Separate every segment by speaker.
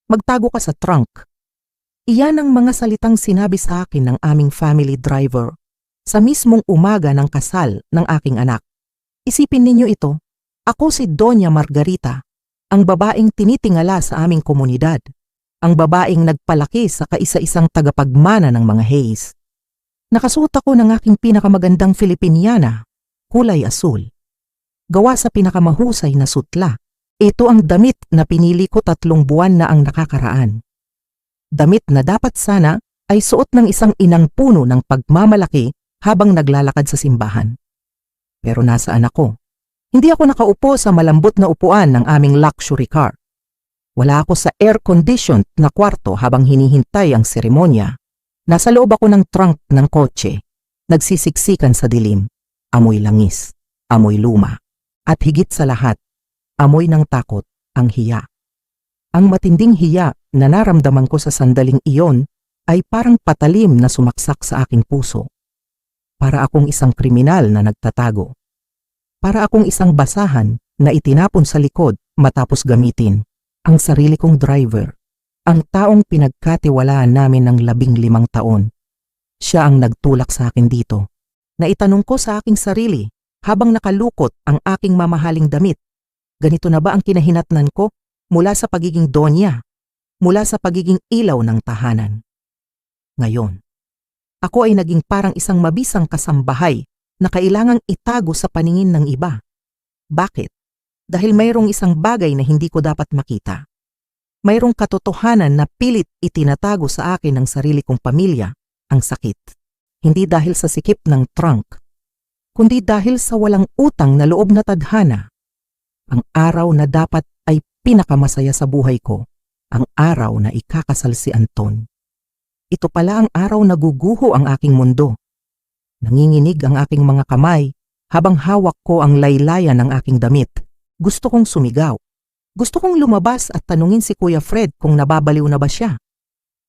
Speaker 1: Magtago ka sa trunk. Iyan ang mga salitang sinabi sa akin ng aming family driver sa mismong umaga ng kasal ng aking anak. Isipin ninyo ito, ako si Doña Margarita, ang babaeng tinitingala sa aming komunidad, ang babaeng nagpalaki sa kaisa-isang tagapagmana ng mga Hayes. Nakasuot ako ng aking pinakamagandang Filipiniana, kulay asul. Gawa sa pinakamahusay na sutla. Ito ang damit na pinili ko 3 buwan na ang nakakaraan. Damit na dapat sana ay suot ng isang inang puno ng pagmamalaki habang naglalakad sa simbahan. Pero nasaan ako? Hindi ako nakaupo sa malambot na upuan ng aming luxury car. Wala ako sa air-conditioned na kwarto habang hinihintay ang seremonya. Nasa loob ako ng trunk ng kotse, nagsisiksikan sa dilim, amoy langis, amoy luma, at higit sa lahat, amoy ng takot, ang hiya. Ang matinding hiya na naramdaman ko sa sandaling iyon ay parang patalim na sumaksak sa aking puso. Para akong isang kriminal na nagtatago. Para akong isang basahan na itinapon sa likod matapos gamitin ang sarili kong driver. Ang taong pinagkatiwalaan namin ng 15 taon. Siya ang nagtulak sa akin dito. Naitanong ko sa aking sarili habang nakalukot ang aking mamahaling damit. Ganito na ba ang kinahinatnan ko mula sa pagiging donya, mula sa pagiging ilaw ng tahanan? Ngayon, ako ay naging parang isang mabisang kasambahay na kailangang itago sa paningin ng iba. Bakit? Dahil mayroong isang bagay na hindi ko dapat makita. Mayroong katotohanan na pilit itinatago sa akin ng sarili kong pamilya, ang sakit. Hindi dahil sa sikip ng trunk, kundi dahil sa walang utang na loob na tadhana. Ang araw na dapat ay pinakamasaya sa buhay ko, ang araw na ikakasal si Anton. Ito pala ang araw na guguho ang aking mundo. Nanginginig ang aking mga kamay habang hawak ko ang laylayan ng aking damit. Gusto kong sumigaw. Gusto kong lumabas at tanungin si Kuya Fred kung nababaliw na ba siya.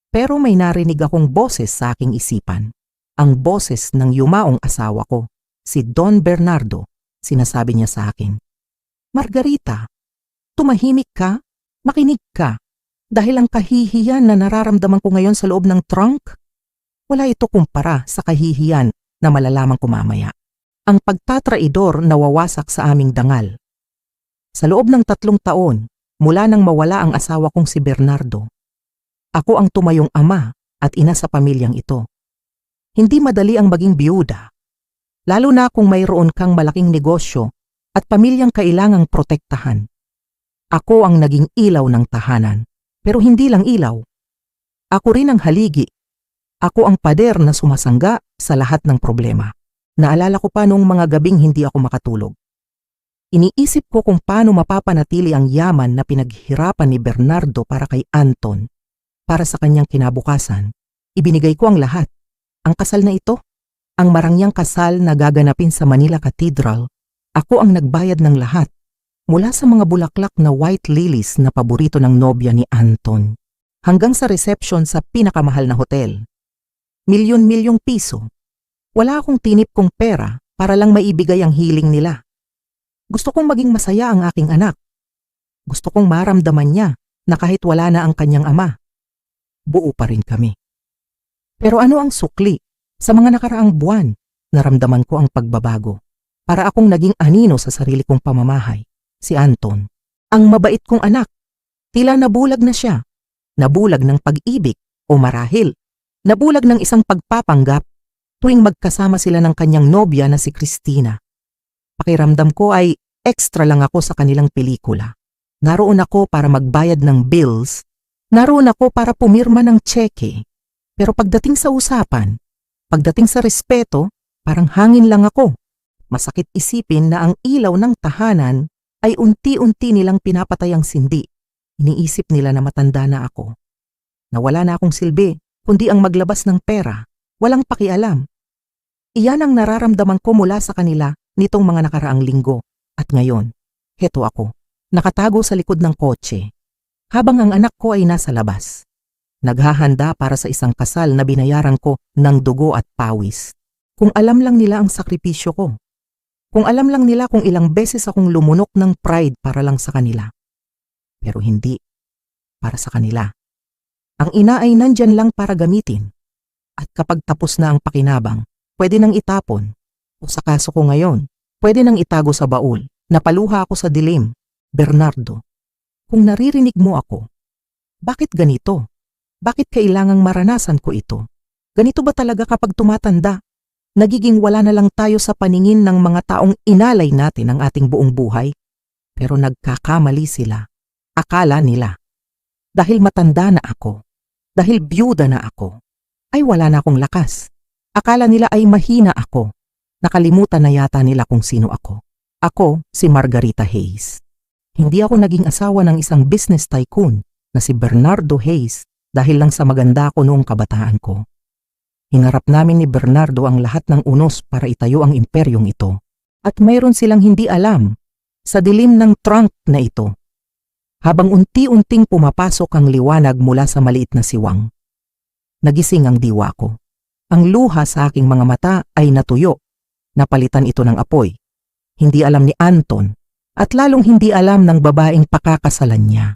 Speaker 1: Pero may narinig akong boses sa aking isipan. Ang boses ng yumaong asawa ko, si Don Bernardo. Sinasabi niya sa akin, "Margarita, tumahimik ka, makinig ka. Dahil ang kahihiyan na nararamdaman ko ngayon sa loob ng trunk, wala ito kumpara sa kahihiyan na malalaman ko mamaya. Ang pagtatraidor na wawasak sa aming dangal. Sa loob ng 3 taon, mula nang mawala ang asawa kong si Bernardo, ako ang tumayong ama at ina sa pamilyang ito. Hindi madali ang maging biyuda, lalo na kung mayroon kang malaking negosyo at pamilyang kailangang protektahan. Ako ang naging ilaw ng tahanan, pero hindi lang ilaw. Ako rin ang haligi. Ako ang pader na sumasangga sa lahat ng problema. Naalala ko pa noong mga gabing hindi ako makatulog. Iniisip ko kung paano mapapanatili ang yaman na pinaghirapan ni Bernardo para kay Anton. Para sa kanyang kinabukasan, ibinigay ko ang lahat. Ang kasal na ito, ang marangyang kasal na gaganapin sa Manila Cathedral, ako ang nagbayad ng lahat. Mula sa mga bulaklak na white lilies na paborito ng nobya ni Anton, hanggang sa reception sa pinakamahal na hotel. Milyon-milyong piso. Wala akong tinip kong pera para lang maibigay ang hiling nila. Gusto kong maging masaya ang aking anak. Gusto kong maramdaman niya na kahit wala na ang kanyang ama, buo pa rin kami. Pero ano ang sukli? Sa mga nakaraang buwan, naramdaman ko ang pagbabago. Para akong naging anino sa sarili kong pamamahay. Si Anton, ang mabait kong anak. Tila nabulag na siya. Nabulag ng pag-ibig o marahil. Nabulag ng isang pagpapanggap tuwing magkasama sila ng kanyang nobya na si Christina. Pakiramdam ko ay extra lang ako sa kanilang pelikula. Naroon ako para magbayad ng bills. Naroon ako para pumirma ng tseke. Pero pagdating sa usapan, pagdating sa respeto, parang hangin lang ako. Masakit isipin na ang ilaw ng tahanan ay unti-unti nilang pinapatay ang sindi. Iniisip nila na matanda na ako. Na wala na akong silbi, kundi ang maglabas ng pera. Walang pakialam. Iyan ang nararamdaman ko mula sa kanila nitong mga nakaraang linggo. At ngayon, heto ako, nakatago sa likod ng kotse, habang ang anak ko ay nasa labas. Naghahanda para sa isang kasal na binayaran ko ng dugo at pawis. Kung alam lang nila ang sakripisyo ko. Kung alam lang nila kung ilang beses akong lumunok ng pride para lang sa kanila. Pero hindi. para sa kanila. Ang ina ay nandyan lang para gamitin. At kapag tapos na ang pakinabang, pwede nang itapon. O sa kaso ko ngayon, pwede nang itago sa baul. Napaluha ako sa dilim. Bernardo, kung naririnig mo ako, bakit ganito? Bakit kailangang maranasan ko ito? Ganito ba talaga kapag tumatanda? Nagiging wala na lang tayo sa paningin ng mga taong inalay natin ang ating buong buhay? Pero nagkakamali sila. Akala nila, dahil matanda na ako, dahil byuda na ako, ay wala na akong lakas. Akala nila ay mahina ako. Nakalimutan na yata nila kung sino ako. Ako si Margarita Hayes. Hindi ako naging asawa ng isang business tycoon na si Bernardo Hayes dahil lang sa maganda ko noong kabataan ko. Hinarap namin ni Bernardo ang lahat ng unos para itayo ang imperyong ito. At mayroon silang hindi alam sa dilim ng trunk na ito. Habang unti-unting pumapasok ang liwanag mula sa maliit na siwang, nagising ang diwa ko. Ang luha sa aking mga mata ay natuyo. Napalitan ito ng apoy. Hindi alam ni Anton at lalong hindi alam ng babaeng pakakasalan niya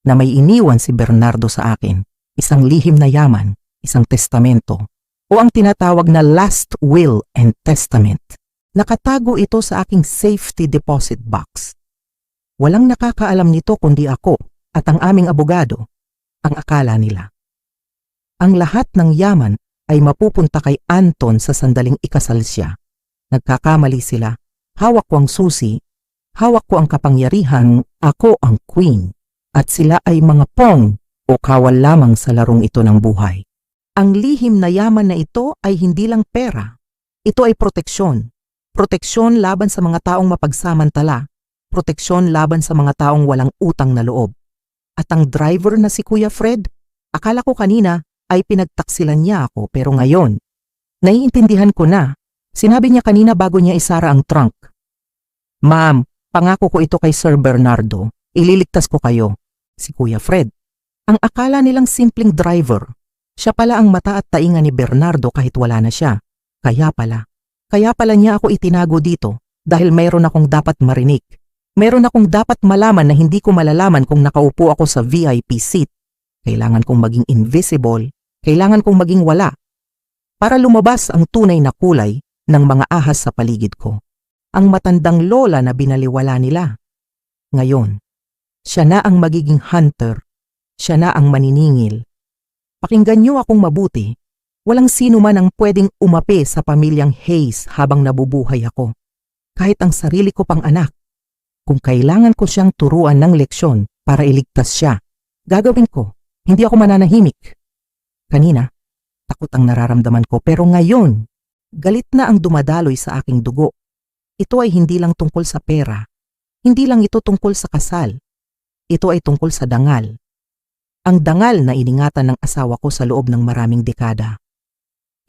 Speaker 1: na may iniwan si Bernardo sa akin, isang lihim na yaman, isang testamento o ang tinatawag na last will and testament. Nakatago ito sa aking safety deposit box. Walang nakakaalam nito kundi ako at ang aming abogado. Ang akala nila, ang lahat ng yaman ay mapupunta kay Anton sa sandaling ikasal siya. Nagkakamali sila. Hawak ko ang susi, hawak ko ang kapangyarihan, ako ang queen. At sila ay mga pong o kawal lamang sa larong ito ng buhay. Ang lihim na yaman na ito ay hindi lang pera. Ito ay proteksyon. Proteksyon laban sa mga taong mapagsamantala. Proteksyon laban sa mga taong walang utang na loob. At ang driver na si Kuya Fred, akala ko kanina ay pinagtaksilan niya ako pero ngayon, naiintindihan ko na. Sinabi niya kanina bago niya isara ang trunk. Ma'am, pangako ko ito kay Sir Bernardo. Ililigtas ko kayo. Si Kuya Fred. Ang akala nilang simpleng driver. Siya pala ang mata at tainga ni Bernardo kahit wala na siya. Kaya pala niya ako itinago dito dahil mayroon akong dapat marinig. Mayroon akong dapat malaman na hindi ko malalaman kung nakaupo ako sa VIP seat. Kailangan kong maging invisible. Kailangan kong maging wala. Para lumabas ang tunay na kulay ng mga ahas sa paligid ko. Ang matandang lola na binaliwala nila. Ngayon, siya na ang magiging hunter. Siya na ang maniningil. Pakinggan niyo akong mabuti. Walang sino man ang pwedeng umapi sa pamilyang Hayes habang nabubuhay ako. Kahit ang sarili ko pang anak. Kung kailangan ko siyang turuan ng leksyon para iligtas siya, gagawin ko. Hindi ako mananahimik. Kanina, takot ang nararamdaman ko pero ngayon, galit na ang dumadaloy sa aking dugo. Ito ay hindi lang tungkol sa pera. Hindi lang ito tungkol sa kasal. Ito ay tungkol sa dangal. Ang dangal na iningatan ng asawa ko sa loob ng maraming dekada.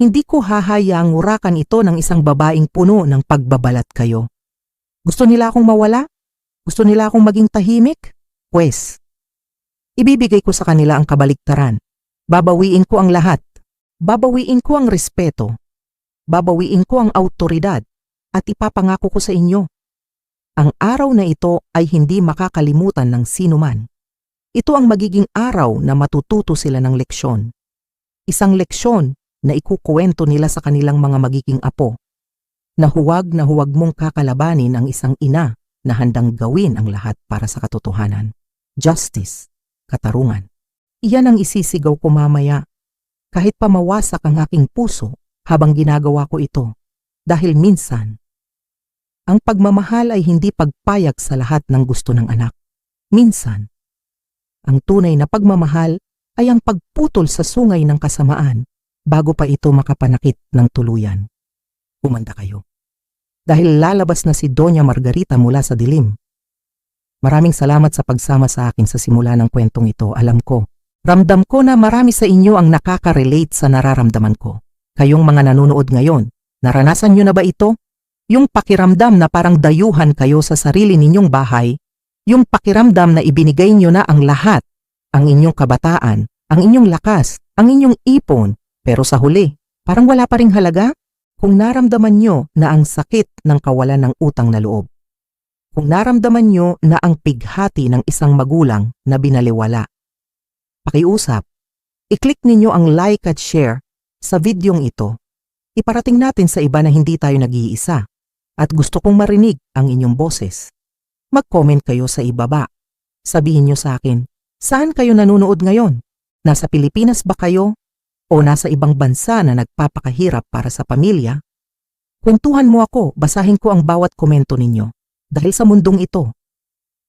Speaker 1: Hindi ko hahayaang urakan ito ng isang babaeng puno ng pagbabalat kayo. Gusto nila akong mawala? Gusto nila akong maging tahimik? Pwes, ibibigay ko sa kanila ang kabaligtaran. Babawiin ko ang lahat. Babawiin ko ang respeto. Babawiin ko ang awtoridad at ipapangako ko sa inyo. Ang araw na ito ay hindi makakalimutan ng sino man. Ito ang magiging araw na matututo sila ng leksyon. Isang leksyon na ikukuwento nila sa kanilang mga magiging apo. Na huwag mong kakalabanin ang isang ina na handang gawin ang lahat para sa katotohanan. Justice, katarungan. Iyan ang isisigaw ko mamaya. Kahit pa mawasak ang aking puso habang ginagawa ko ito. Dahil minsan, ang pagmamahal ay hindi pagpayag sa lahat ng gusto ng anak. Minsan, ang tunay na pagmamahal ay ang pagputol sa sungay ng kasamaan bago pa ito makapanakit ng tuluyan. Umanda kayo. Dahil lalabas na si Doña Margarita mula sa dilim. Maraming salamat sa pagsama sa akin sa simula ng kwentong ito. Alam ko, ramdam ko na marami sa inyo ang nakaka-relate sa nararamdaman ko. Kayong mga nanonood ngayon, naranasan nyo na ba ito? Yung pakiramdam na parang dayuhan kayo sa sarili ninyong bahay, yung pakiramdam na ibinigay nyo na ang lahat, ang inyong kabataan, ang inyong lakas, ang inyong ipon, pero sa huli, parang wala pa ring halaga? Kung naramdaman nyo na ang sakit ng kawalan ng utang na loob, kung naramdaman nyo na ang pighati ng isang magulang na binaliwala, Pakiusap, i-click ninyo ang like at share sa videong ito. Iparating natin sa iba na hindi tayo nag-iisa at gusto kong marinig ang inyong boses. Mag-comment kayo sa ibaba. Sabihin nyo sa akin, saan kayo nanonood ngayon? Nasa Pilipinas ba kayo? O nasa ibang bansa na nagpapakahirap para sa pamilya? Kwentuhan mo ako, basahin ko ang bawat komento ninyo. Dahil sa mundong ito,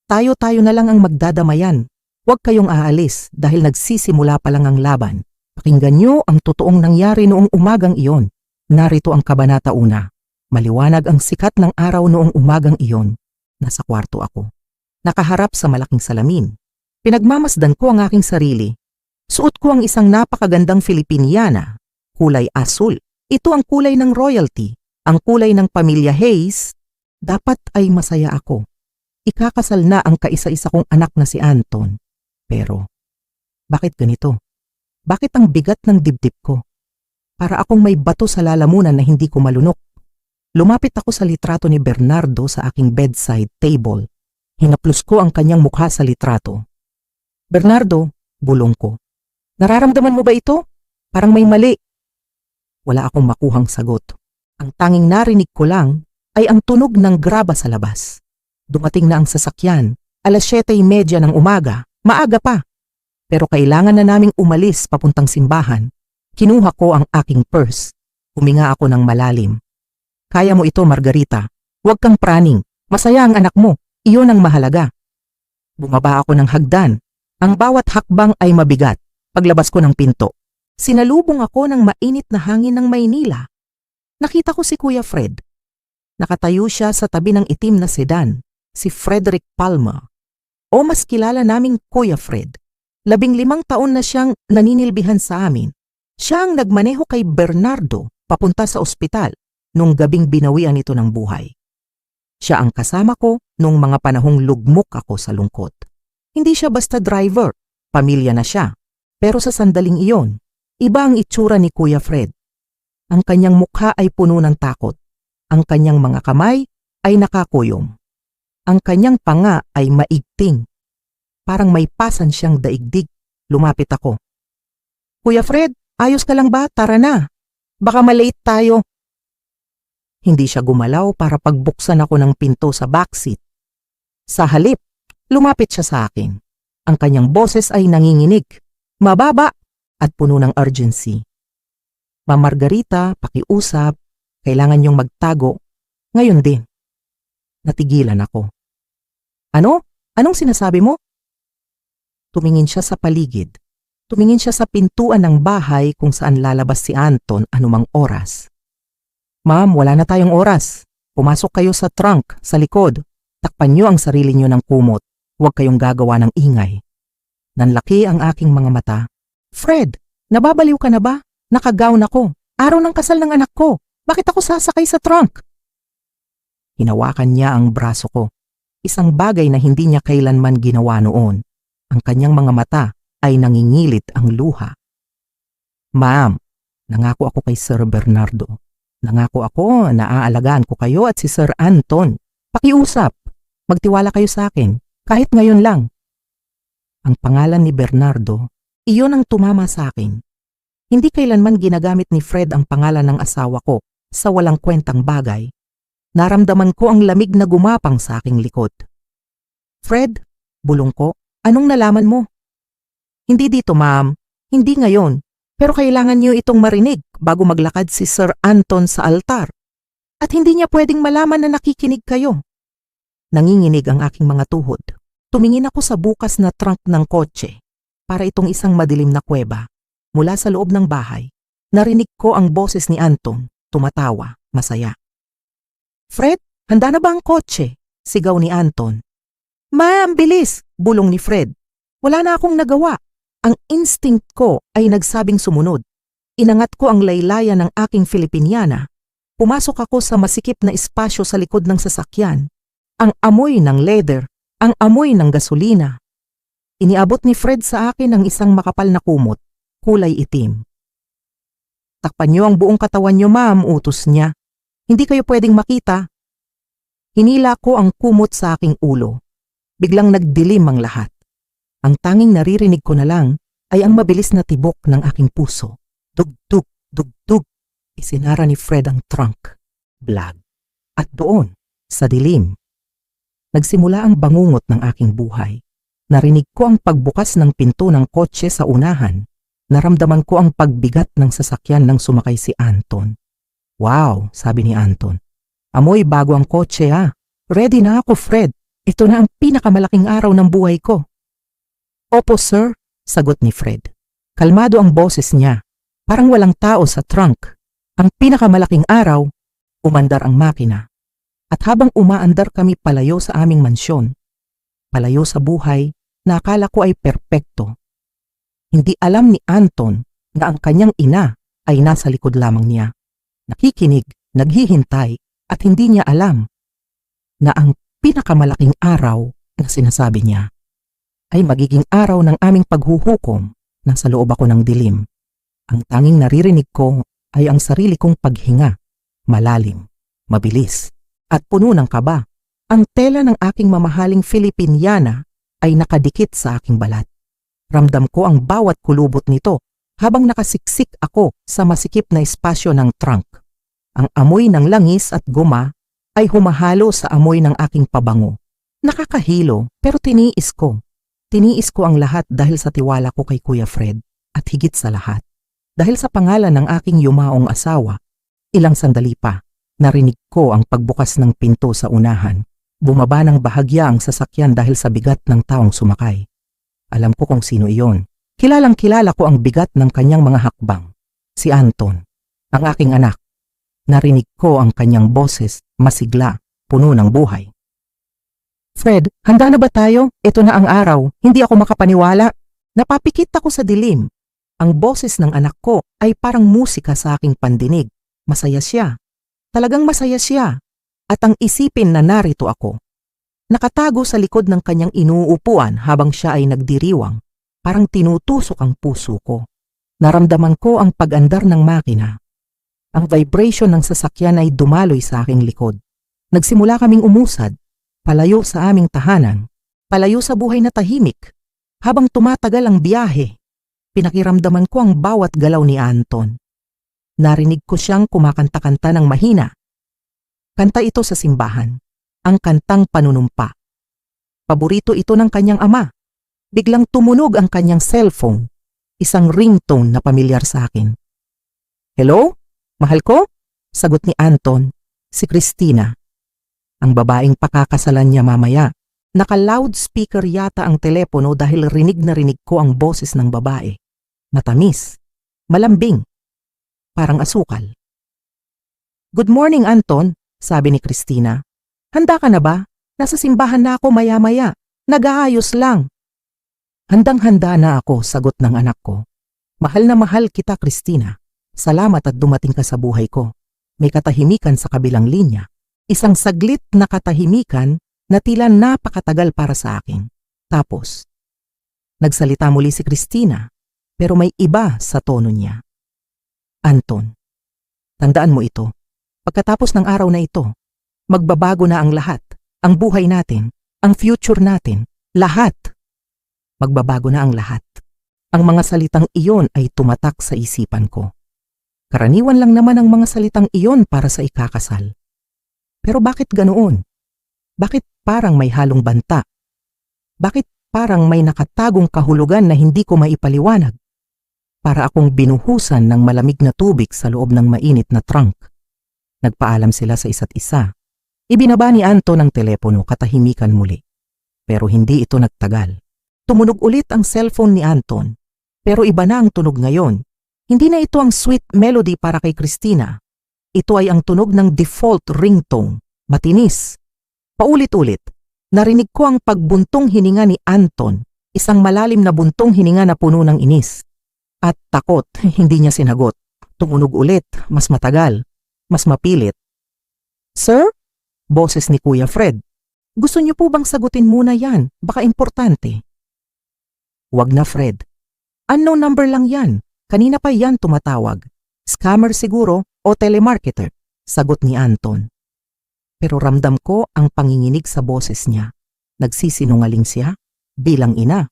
Speaker 1: tayo-tayo na lang ang magdadamayan. Huwag kayong aalis dahil nagsisimula pa lang ang laban. Pakinggan nyo ang totoong nangyari noong umagang iyon. Narito ang Kabanata 1. Maliwanag ang sikat ng araw noong umagang iyon. Nasa kwarto ako. Nakaharap sa malaking salamin. Pinagmamasdan ko ang aking sarili. Suot ko ang isang napakagandang Filipiniana. Kulay asul. Ito ang kulay ng royalty. Ang kulay ng pamilya Hayes. Dapat ay masaya ako. Ikakasal na ang kaisa-isa kong anak na si Anton. Pero, bakit ganito? Bakit ang bigat ng dibdib ko? Para akong may bato sa lalamunan na hindi ko malunok. Lumapit ako sa litrato ni Bernardo sa aking bedside table. Hinaplos ko ang kanyang mukha sa litrato. Bernardo, bulong ko. Nararamdaman mo ba ito? Parang may mali. Wala akong makuhang sagot. Ang tanging narinig ko lang ay ang tunog ng graba sa labas. Dumating na ang sasakyan, 7:30 ng umaga. Maaga pa. Pero kailangan na naming umalis papuntang simbahan. Kinuha ko ang aking purse. Huminga ako ng malalim. Kaya mo ito, Margarita. Huwag kang praning. Masaya ang anak mo. Iyon ang mahalaga. Bumaba ako ng hagdan. Ang bawat hakbang ay mabigat. Paglabas ko ng pinto, sinalubong ako ng mainit na hangin ng Maynila. Nakita ko si Kuya Fred. Nakatayo siya sa tabi ng itim na sedan, si Frederick Palmer. O mas kilala naming Kuya Fred. 15 taon na siyang naninilbihan sa amin. Siya ang nagmaneho kay Bernardo papunta sa ospital nung gabing binawian ito ng buhay. Siya ang kasama ko nung mga panahong lugmok ako sa lungkot. Hindi siya basta driver, pamilya na siya. Pero sa sandaling iyon, iba ang itsura ni Kuya Fred. Ang kanyang mukha ay puno ng takot. Ang kanyang mga kamay ay nakakuyom. Ang kanyang panga ay maigting. Parang may pasan siyang daigdig. Lumapit ako. Kuya Fred, ayos ka lang ba? Tara na. Baka malate tayo. Hindi siya gumalaw para pagbuksan ako ng pinto sa backseat. Sa halip, lumapit siya sa akin. Ang kanyang boses ay nanginginig, mababa at puno ng urgency. Ma'am Margarita, pakiusap, kailangan niyong magtago. Ngayon din. Natigilan ako. Ano? Anong sinasabi mo? Tumingin siya sa paligid. Tumingin siya sa pintuan ng bahay kung saan lalabas si Anton anumang oras. Ma'am, wala na tayong oras. Pumasok kayo sa trunk, sa likod. Takpan niyo ang sarili niyo ng kumot. Huwag kayong gagawa ng ingay. Nanlaki ang aking mga mata. Fred, nababaliw ka na ba? Nakagown ako. Araw ng kasal ng anak ko. Bakit ako sasakay sa trunk? Hinawakan niya ang braso ko. Isang bagay na hindi niya kailanman ginawa noon. Ang kanyang mga mata ay nangingilit ang luha. Ma'am, nangako ako kay Sir Bernardo. Nangako ako na aalagaan ko kayo at si Sir Anton. Pakiusap. Magtiwala kayo sa akin. Kahit ngayon lang. Ang pangalan ni Bernardo, iyon ang tumama sa akin. Hindi kailanman ginagamit ni Fred ang pangalan ng asawa ko sa walang kwentang bagay. Naramdaman ko ang lamig na gumapang sa aking likod. Fred, bulong ko, anong nalaman mo? Hindi dito, ma'am. Hindi ngayon. Pero kailangan niyo itong marinig bago maglakad si Sir Anton sa altar. At hindi niya pwedeng malaman na nakikinig kayo. Nanginginig ang aking mga tuhod. Tumingin ako sa bukas na trunk ng kotse. Para itong isang madilim na kuweba. Mula sa loob ng bahay, narinig ko ang boses ni Anton, tumatawa, masaya. Fred, handa na ba ang kotse? Sigaw ni Anton. Ma'am, bilis! Bulong ni Fred. Wala na akong nagawa. Ang instinct ko ay nagsabing sumunod. Inangat ko ang laylayan ng aking Filipiniana. Pumasok ako sa masikip na espasyo sa likod ng sasakyan. Ang amoy ng leather, ang amoy ng gasolina. Iniabot ni Fred sa akin ang isang makapal na kumot, kulay itim. Takpan niyo ang buong katawan niyo, ma'am, utos niya. Hindi kayo pwedeng makita. Hinila ko ang kumot sa aking ulo. Biglang nagdilim ang lahat. Ang tanging naririnig ko na lang ay ang mabilis na tibok ng aking puso. Dug-dug, dug-dug. Isinara ni Fred ang trunk. Blag. At doon, sa dilim, nagsimula ang bangungot ng aking buhay. Narinig ko ang pagbukas ng pinto ng kotse sa unahan. Naramdaman ko ang pagbigat ng sasakyan nang sumakay si Anton. Wow, sabi ni Anton. Amoy bago ang kotse ha. Ready na ako, Fred. Ito na ang pinakamalaking araw ng buhay ko. Opo, sir, sagot ni Fred. Kalmado ang boses niya. Parang walang tao sa trunk. Ang pinakamalaking araw, umandar ang makina. At habang umaandar kami palayo sa aming mansyon, palayo sa buhay na akala ko ay perpekto. Hindi alam ni Anton na ang kanyang ina ay nasa likod lamang niya. Nakikinig, naghihintay at hindi niya alam na ang pinakamalaking araw na sinasabi niya ay magiging araw ng aming paghuhukom. Nasa loob ako ng dilim. Ang tanging naririnig ko ay ang sarili kong paghinga, malalim, mabilis, at puno ng kaba. Ang tela ng aking mamahaling Filipiniana ay nakadikit sa aking balat. Ramdam ko ang bawat kulubot nito habang nakasiksik ako sa masikip na espasyo ng trunk. Ang amoy ng langis at guma ay humahalo sa amoy ng aking pabango. Nakakahilo pero tiniis ko. Tiniis ko ang lahat dahil sa tiwala ko kay Kuya Fred at higit sa lahat. Dahil sa pangalan ng aking yumaong asawa, ilang sandali pa, narinig ko ang pagbukas ng pinto sa unahan. Bumaba ng bahagya ang sasakyan dahil sa bigat ng taong sumakay. Alam ko kung sino iyon. Kilalang kilala ko ang bigat ng kanyang mga hakbang. Si Anton, ang aking anak. Narinig ko ang kanyang boses, masigla, puno ng buhay. Fred, handa na ba tayo? Ito na ang araw. Hindi ako makapaniwala. Napapikit ako sa dilim. Ang boses ng anak ko ay parang musika sa aking pandinig. Masaya siya. Talagang masaya siya. At ang isipin na narito ako. Nakatago sa likod ng kanyang inuupuan habang siya ay nagdiriwang. Parang tinutusok ang puso ko. Naramdaman ko ang pag-andar ng makina. Ang vibration ng sasakyan ay dumaloy sa aking likod. Nagsimula kaming umusad. Palayo sa aming tahanan. Palayo sa buhay na tahimik. Habang tumatagal ang biyahe, pinakiramdaman ko ang bawat galaw ni Anton. Narinig ko siyang kumakanta-kanta ng mahina. Kanta ito sa simbahan, ang kantang panunumpa. Paborito ito ng kanyang ama. Biglang tumunog ang kanyang cellphone, isang ringtone na pamilyar sa akin. Hello? Mahal ko? Sagot ni Anton, si Christina. Ang babaeng pakakasalan niya mamaya. Naka-loudspeaker yata ang telepono dahil rinig na rinig ko ang boses ng babae. Matamis, malambing, parang asukal. Good morning, Anton, sabi ni Christina. Handa ka na ba? Nasa simbahan na ako maya-maya. Nag-aayos lang. Handang-handa na ako, sagot ng anak ko. Mahal na mahal kita, Christina. Salamat at dumating ka sa buhay ko. May katahimikan sa kabilang linya. Isang saglit na katahimikan na tila napakatagal para sa akin. Tapos, nagsalita muli si Christina, pero may iba sa tono niya. Anton, tandaan mo ito. Pagkatapos ng araw na ito, magbabago na ang lahat. Ang buhay natin, ang future natin, lahat. Magbabago na ang lahat. Ang mga salitang iyon ay tumatak sa isipan ko. Karaniwan lang naman ang mga salitang iyon para sa ikakasal. Pero bakit ganoon? Bakit parang may halong banta? Bakit parang may nakatagong kahulugan na hindi ko maipaliwanag? Para akong binuhusan ng malamig na tubig sa loob ng mainit na trunk. Nagpaalam sila sa isa't isa. Ibinaba ni Anton ang telepono, katahimikan muli. Pero hindi ito nagtagal. Tumunog ulit ang cellphone ni Anton. Pero iba na ang tunog ngayon. Hindi na ito ang sweet melody para kay Christina. Ito ay ang tunog ng default ringtone, matinis. Paulit-ulit, narinig ko ang pagbuntong hininga ni Anton, isang malalim na buntong hininga na puno ng inis. At takot, hindi niya sinagot. Tumunog ulit, mas matagal, mas mapilit. Sir? Boses ni Kuya Fred. Gusto niyo po bang sagutin muna yan? Baka importante. Wag na, Fred. Unknown number lang yan. Kanina pa yan tumatawag. Scammer siguro o telemarketer, sagot ni Anton. Pero ramdam ko ang panginginig sa boses niya. Nagsisinungaling siya bilang ina.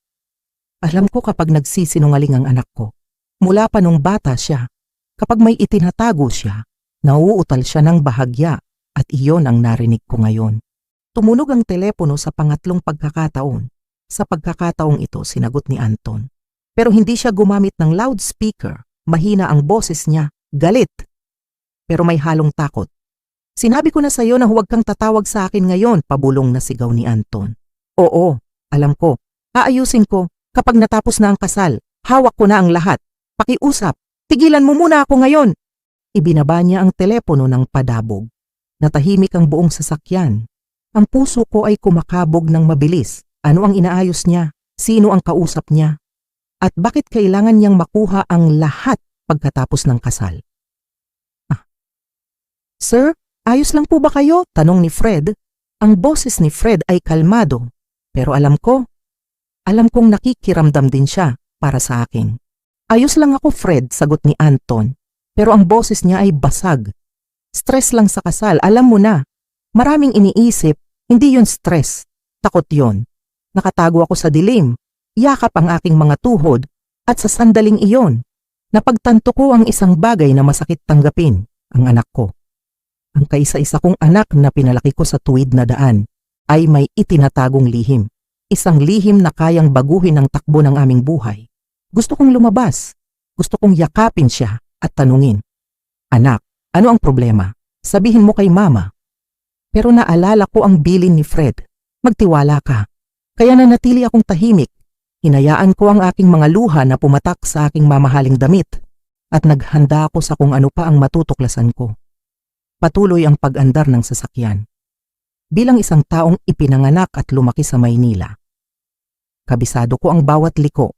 Speaker 1: Alam ko kapag nagsisinungaling ang anak ko. Mula pa nung bata siya, kapag may itinatago siya, nauutal siya ng bahagya at iyon ang narinig ko ngayon. Tumunog ang telepono sa pangatlong pagkakataon. Sa pagkakataong ito, sinagot ni Anton. Pero hindi siya gumamit ng loudspeaker. Mahina ang boses niya, galit. Pero may halong takot. Sinabi ko na sa iyo na huwag kang tatawag sa akin ngayon, pabulong na sigaw ni Anton. Oo, alam ko. Aayusin ko. Kapag natapos na ang kasal, hawak ko na ang lahat. Pakiusap, tigilan mo muna ako ngayon. Ibinaba niya ang telepono ng padabog. Natahimik ang buong sasakyan. Ang puso ko ay kumakabog ng mabilis. Ano ang inaayos niya? Sino ang kausap niya? At bakit kailangan niyang makuha ang lahat pagkatapos ng kasal? Sir, ayos lang po ba kayo? Tanong ni Fred. Ang boses ni Fred ay kalmado. Pero alam kong nakikiramdam din siya para sa akin. Ayos lang ako, Fred, sagot ni Anton. Pero ang boses niya ay basag. Stress lang sa kasal, alam mo na. Maraming iniisip, hindi yun stress. Takot yun. Nakatago ako sa dilim. Yakap ang aking mga tuhod at sa sandaling iyon, napagtanto ko ang isang bagay na masakit tanggapin, ang anak ko. Ang kaisa-isa kong anak na pinalaki ko sa tuwid na daan ay may itinatagong lihim. Isang lihim na kayang baguhin ang takbo ng aming buhay. Gusto kong lumabas. Gusto kong yakapin siya at tanungin, Anak, ano ang problema? Sabihin mo kay mama. Pero naalala ko ang bilin ni Fred. Magtiwala ka. Kaya nanatili akong tahimik. Hinayaan ko ang aking mga luha na pumatak sa aking mamahaling damit at naghanda ako sa kung ano pa ang matutuklasan ko. Patuloy ang pag-andar ng sasakyan. Bilang isang taong ipinanganak at lumaki sa Maynila, kabisado ko ang bawat liko,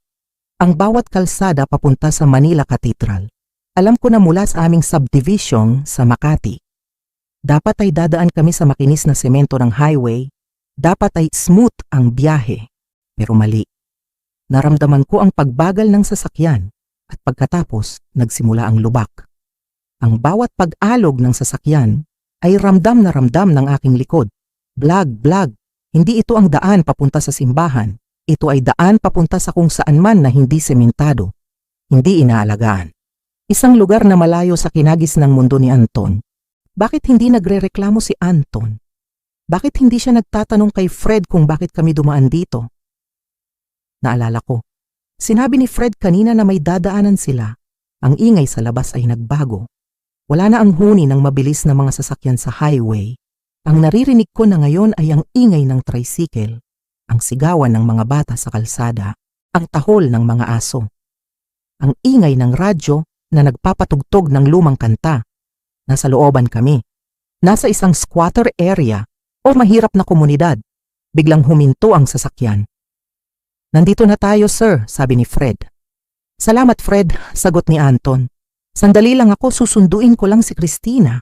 Speaker 1: ang bawat kalsada papunta sa Manila Cathedral. Alam ko na mula sa aming subdivision sa Makati, dapat ay dadaan kami sa makinis na semento ng highway, dapat ay smooth ang biyahe, pero mali. Naramdaman ko ang pagbagal ng sasakyan at pagkatapos nagsimula ang lubak. Ang bawat pag-alog ng sasakyan ay ramdam na ramdam ng aking likod. Blag. Hindi ito ang daan papunta sa simbahan. Ito ay daan papunta sa kung saan man na hindi sementado. Hindi inaalagaan. Isang lugar na malayo sa kinagis ng mundo ni Anton. Bakit hindi nagrereklamo si Anton? Bakit hindi siya nagtatanong kay Fred kung bakit kami dumaan dito? Naalala ko. Sinabi ni Fred kanina na may dadaanan sila. Ang ingay sa labas ay nagbago. Wala na ang huni ng mabilis na mga sasakyan sa highway. Ang naririnig ko na ngayon ay ang ingay ng tricycle, ang sigawan ng mga bata sa kalsada, ang tahol ng mga aso, ang ingay ng radyo na nagpapatugtog ng lumang kanta. Nasa looban kami. Nasa isang squatter area o mahirap na komunidad. Biglang huminto ang sasakyan. Nandito na tayo, sir, sabi ni Fred. Salamat, Fred, sagot ni Anton. Sandali lang ako, susunduin ko lang si Christina.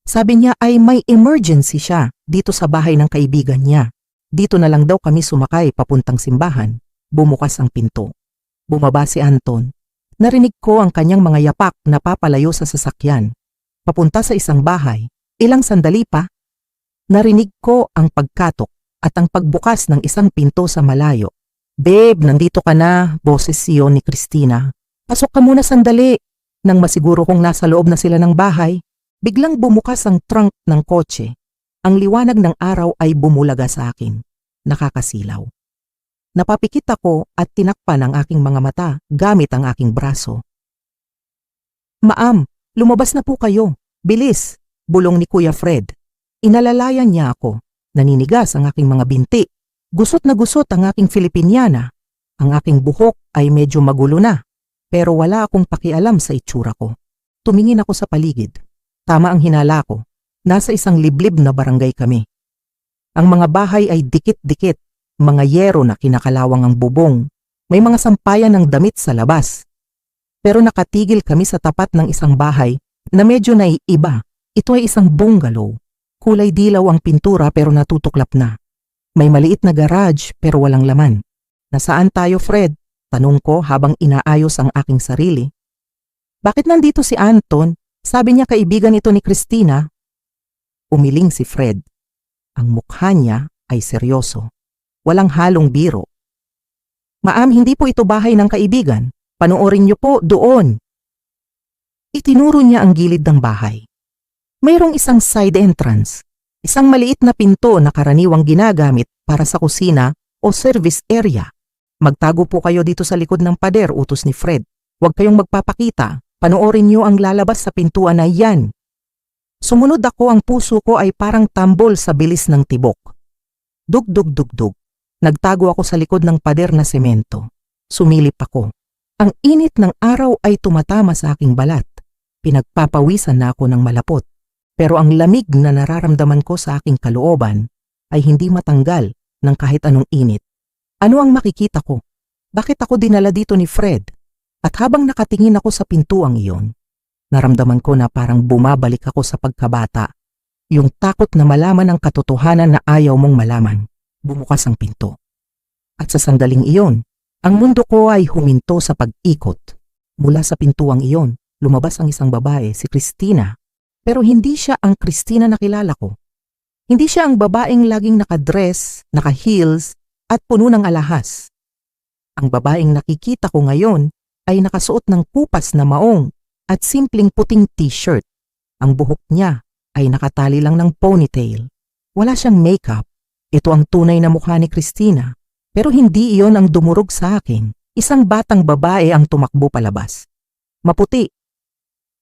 Speaker 1: Sabi niya ay may emergency siya dito sa bahay ng kaibigan niya. Dito na lang daw kami sumakay papuntang simbahan. Bumukas ang pinto. Bumaba si Anton. Narinig ko ang kanyang mga yapak na papalayo sa sasakyan. Papunta sa isang bahay. Ilang sandali pa. Narinig ko ang pagkatok at ang pagbukas ng isang pinto sa malayo. Babe, nandito ka na, boses siyon ni Christina. Pasok ka muna sandali. Nang masiguro kong nasa loob na sila ng bahay, biglang bumukas ang trunk ng kotse. Ang liwanag ng araw ay bumulaga sa akin. Nakakasilaw. Napapikit ako at tinakpan ang aking mga mata gamit ang aking braso. Ma'am, lumabas na po kayo. Bilis, bulong ni Kuya Fred. Inalalayan niya ako. Naninigas ang aking mga binti. Gusot na gusot ang aking Filipiniana. Ang aking buhok ay medyo magulo na. Pero wala akong pakialam sa itsura ko. Tumingin ako sa paligid. Tama ang hinala ko. Nasa isang liblib na barangay kami. Ang mga bahay ay dikit-dikit. Mga yero na kinakalawang ang bubong. May mga sampayan ng damit sa labas. Pero nakatigil kami sa tapat ng isang bahay na medyo naiiba. Ito ay isang bungalow. Kulay dilaw ang pintura pero natutuklap na. May maliit na garage pero walang laman. Nasaan tayo, Fred? Tanong ko habang inaayos ang aking sarili. Bakit nandito si Anton? Sabi niya kaibigan ito ni Christina. Umiling si Fred. Ang mukha niya ay seryoso. Walang halong biro. Ma'am, hindi po ito bahay ng kaibigan. Panoorin niyo po doon. Itinuro niya ang gilid ng bahay. Mayroong isang side entrance, isang maliit na pinto na karaniwang ginagamit para sa kusina o service area. Magtago po kayo dito sa likod ng pader, utos ni Fred. Huwag kayong magpapakita. Panoorin niyo ang lalabas sa pintuan na yan. Sumunod ako, ang puso ko ay parang tambol sa bilis ng tibok. Dug-dug-dug-dug. Nagtago ako sa likod ng pader na semento. Sumilip ako. Ang init ng araw ay tumatama sa aking balat. Pinagpapawisan na ako ng malapot. Pero ang lamig na nararamdaman ko sa aking kalooban ay hindi matanggal ng kahit anong init. Ano ang makikita ko? Bakit ako dinala dito ni Fred? At habang nakatingin ako sa pintuang iyon, naramdaman ko na parang bumabalik ako sa pagkabata. Yung takot na malaman ang katotohanan na ayaw mong malaman. Bumukas ang pinto. At sa sandaling iyon, ang mundo ko ay huminto sa pag-ikot. Mula sa pintuang iyon, lumabas ang isang babae, si Christina. Pero hindi siya ang Christina na kilala ko. Hindi siya ang babaeng laging nakadress, naka-heels, at puno ng alahas. Ang babaeng nakikita ko ngayon ay nakasuot ng kupas na maong at simpleng puting t-shirt. Ang buhok niya ay nakatali lang ng ponytail. Wala siyang makeup. Ito ang tunay na mukha ni Christina. Pero hindi iyon ang dumurog sa akin. Isang batang babae ang tumakbo palabas. Maputi.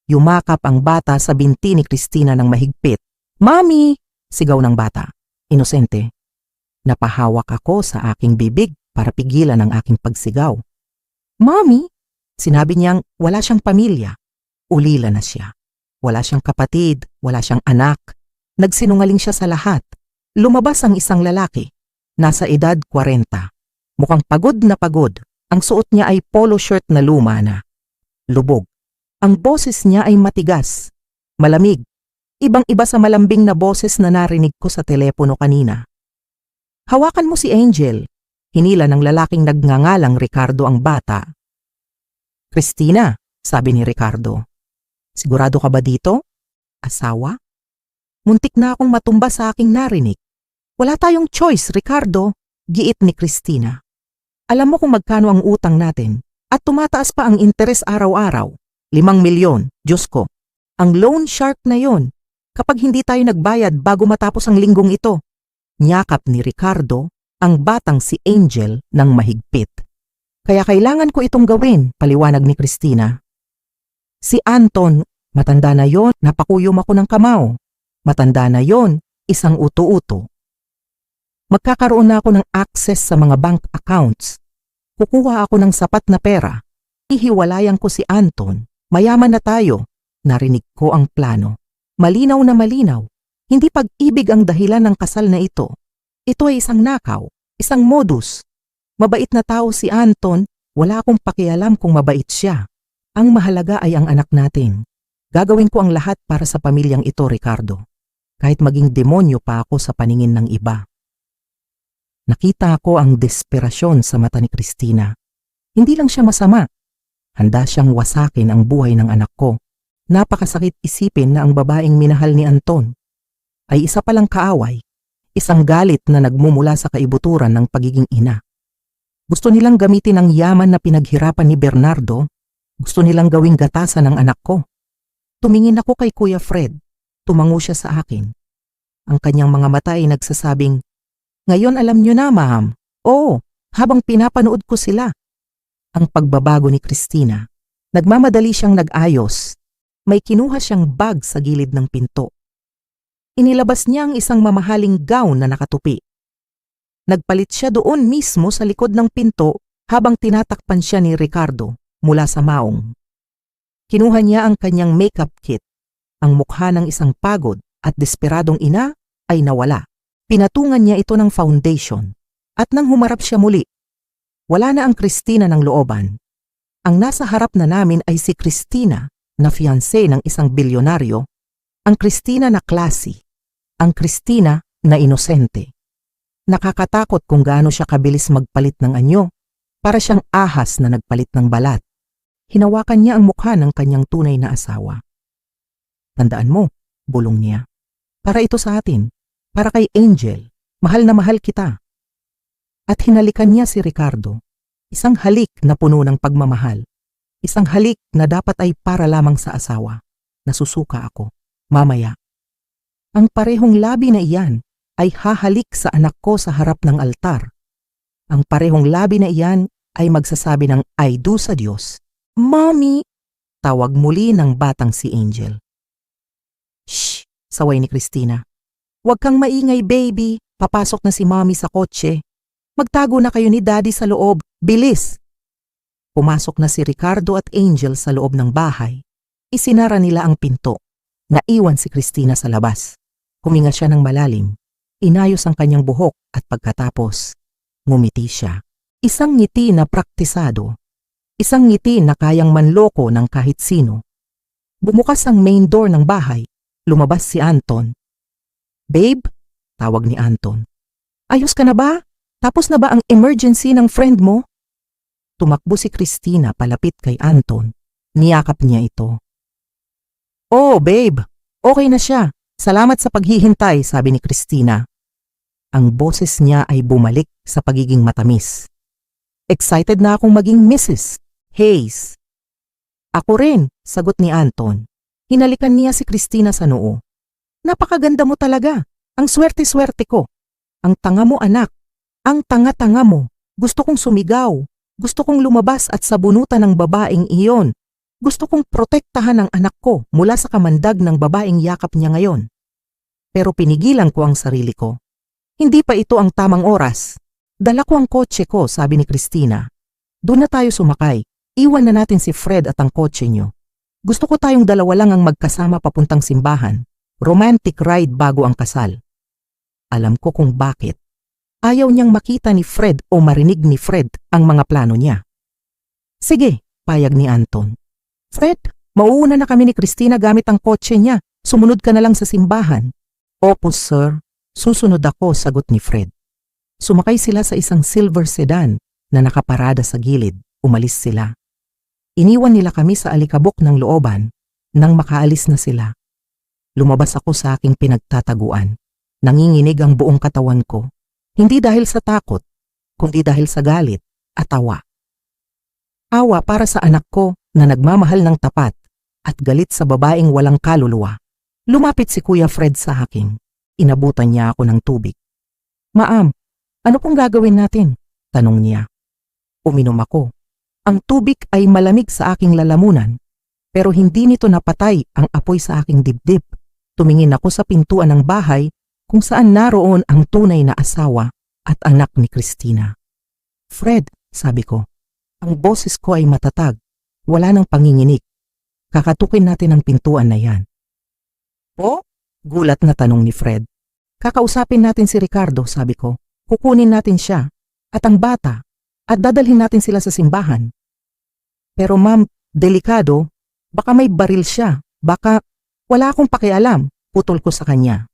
Speaker 1: Yumakap ang bata sa binti ni Christina ng mahigpit. "Mami!" sigaw ng bata. Inosente. Napahawak ako sa aking bibig para pigilan ang aking pagsigaw. "Mami!" Sinabi niyang wala siyang pamilya. Ulila na siya. Wala siyang kapatid, wala siyang anak. Nagsinungaling siya sa lahat. Lumabas ang isang lalaki. Nasa edad 40. Mukhang pagod na pagod. Ang suot niya ay polo shirt na luma na. Lubog. Ang boses niya ay matigas, malamig, ibang-iba sa malambing na boses na narinig ko sa telepono kanina. "Hawakan mo si Angel," hinila ng lalaking nagngangalang Ricardo ang bata. "Christina," sabi ni Ricardo. "Sigurado ka ba dito? Asawa?" Muntik na akong matumba sa aking narinig. "Wala tayong choice, Ricardo," giit ni Christina. "Alam mo kung magkano ang utang natin at tumataas pa ang interes araw-araw. 5 milyon, Diyos ko. Ang loan shark na yon. Kapag hindi tayo nagbayad bago matapos ang linggong ito." Niyakap ni Ricardo ang batang si Angel ng mahigpit. "Kaya kailangan ko itong gawin," paliwanag ni Christina. "Si Anton, matanda na yon, napakuyom ako ng kamao. Matanda na yon, isang uto-uto. Magkakaroon na ako ng access sa mga bank accounts. Kukuha ako ng sapat na pera. Ihiwalayan ko si Anton. Mayaman na tayo." Narinig ko ang plano. Malinaw na malinaw. Hindi pag-ibig ang dahilan ng kasal na ito. Ito ay isang nakaw, isang modus. Mabait na tao si Anton, wala akong pakialam kung mabait siya. Ang mahalaga ay ang anak natin. Gagawin ko ang lahat para sa pamilyang ito, Ricardo. Kahit maging demonyo pa ako sa paningin ng iba. Nakita ko ang desperasyon sa mata ni Christina. Hindi lang siya masama. Handa siyang wasakin ang buhay ng anak ko. Napakasakit isipin na ang babaeng minahal ni Anton ay isa palang kaaway, isang galit na nagmumula sa kaibuturan ng pagiging ina. Gusto nilang gamitin ang yaman na pinaghirapan ni Bernardo. Gusto nilang gawing gatasan ng anak ko. Tumingin ako kay Kuya Fred. Tumango siya sa akin. Ang kanyang mga mata ay nagsasabing, "Ngayon alam niyo na, ma'am." "Oo, habang pinapanood ko sila." Ang pagbabago ni Christina. Nagmamadali siyang nag-ayos. May kinuha siyang bag sa gilid ng pinto. Inilabas niya ang isang mamahaling gown na nakatupi. Nagpalit siya doon mismo sa likod ng pinto habang tinatakpan siya ni Ricardo mula sa maong. Kinuha niya ang kanyang makeup kit. Ang mukha ng isang pagod at desperadong ina ay nawala. Pinatungan niya ito ng foundation. At nang humarap siya muli, wala na ang Christina ng looban. Ang nasa harap na namin ay si Christina na fiancé ng isang bilyonaryo, ang Christina na classy, ang Christina na inosente. Nakakatakot kung gaano siya kabilis magpalit ng anyo, para siyang ahas na nagpalit ng balat. Hinawakan niya ang mukha ng kanyang tunay na asawa. "Tandaan mo," bulong niya. "Para ito sa atin, para kay Angel, mahal na mahal kita." At hinalikan niya si Ricardo. Isang halik na puno ng pagmamahal. Isang halik na dapat ay para lamang sa asawa. Nasusuka ako. Mamaya. Ang parehong labi na iyan ay hahalik sa anak ko sa harap ng altar. Ang parehong labi na iyan ay magsasabi ng I do sa Diyos. Mommy! Tawag muli ng batang si Angel. Shh! Saway ni Christina. Huwag kang maingay, baby. Papasok na si Mommy sa kotse. Magtago na kayo ni Daddy sa loob. Bilis! Pumasok na si Ricardo at Angel sa loob ng bahay. Isinara nila ang pinto. Naiwan si Christina sa labas. Huminga siya ng malalim. Inayos ang kanyang buhok at pagkatapos, ngumiti siya. Isang ngiti na praktisado. Isang ngiti na kayang manloko ng kahit sino. Bumukas ang main door ng bahay. Lumabas si Anton. Babe, tawag ni Anton. Ayos ka na ba? Tapos na ba ang emergency ng friend mo? Tumakbo si Christina palapit kay Anton. Niyakap niya ito. Oh, babe, okay na siya. Salamat sa paghihintay, sabi ni Christina. Ang boses niya ay bumalik sa pagiging matamis. Excited na akong maging Mrs. Hayes. Ako rin, sagot ni Anton. Hinalikan niya si Christina sa noo. Napakaganda mo talaga. Ang swerte-swerte ko. Ang tanga mo, anak. Ang tanga-tanga mo. Gusto kong sumigaw. Gusto kong lumabas at sabunutan ng babaeng iyon. Gusto kong protektahan ang anak ko mula sa kamandag ng babaeng yakap niya ngayon. Pero pinigilan ko ang sarili ko. Hindi pa ito ang tamang oras. Dala ko ang kotse ko, sabi ni Christina. Doon na tayo sumakay. Iwan na natin si Fred at ang kotse niyo. Gusto ko tayong dalawa lang ang magkasama papuntang simbahan. Romantic ride bago ang kasal. Alam ko kung bakit. Ayaw niyang makita ni Fred o marinig ni Fred ang mga plano niya. Sige, payag ni Anton. Fred, mauuna na kami ni Christina gamit ang kotse niya. Sumunod ka na lang sa simbahan. Opo, sir. Susunod ako, sagot ni Fred. Sumakay sila sa isang silver sedan na nakaparada sa gilid. Umalis sila. Iniwan nila kami sa alikabok ng looban nang makaalis na sila. Lumabas ako sa aking pinagtataguan. Nanginginig ang buong katawan ko. Hindi dahil sa takot, kundi dahil sa galit at awa. Awa para sa anak ko na nagmamahal ng tapat at galit sa babaeng walang kaluluwa. Lumapit si Kuya Fred sa akin. Inabutan niya ako ng tubig. Maam, ano pong gagawin natin? Tanong niya. Uminom ako. Ang tubig ay malamig sa aking lalamunan, pero hindi nito napatay ang apoy sa aking dibdib. Tumingin ako sa pintuan ng bahay kung saan naroon ang tunay na asawa at anak ni Christina. Fred, sabi ko, ang boses ko ay matatag. Wala nang panginginig. Kakatukin natin ang pintuan na yan. Po? Gulat na tanong ni Fred. Kakausapin natin si Ricardo, sabi ko. Kukunin natin siya at ang bata at dadalhin natin sila sa simbahan. Pero ma'am, delikado. Baka may baril siya. Baka wala akong pakialam, putol ko sa kanya.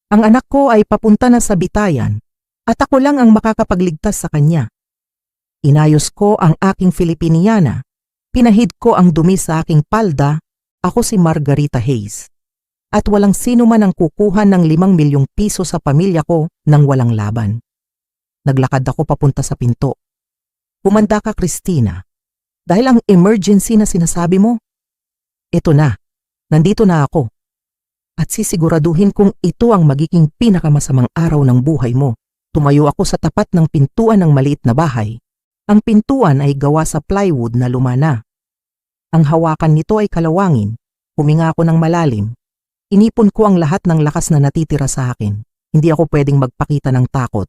Speaker 1: Ang anak ko ay papunta na sa bitayan at ako lang ang makakapagligtas sa kanya. Inayos ko ang aking Filipiniana. Pinahid ko ang dumi sa aking palda. Ako si Margarita Hayes. At walang sino man ang kukuha ng 5 milyong piso sa pamilya ko nang walang laban. Naglakad ako papunta sa pinto. Humanda ka, Christina. Dahil ang emergency na sinasabi mo, ito na, nandito na ako. At sisiguraduhin kong ito ang magiging pinakamasamang araw ng buhay mo. Tumayo ako sa tapat ng pintuan ng maliit na bahay. Ang pintuan ay gawa sa plywood na lumana. Ang hawakan nito ay kalawangin. Huminga ako ng malalim. Inipon ko ang lahat ng lakas na natitira sa akin. Hindi ako pwedeng magpakita ng takot.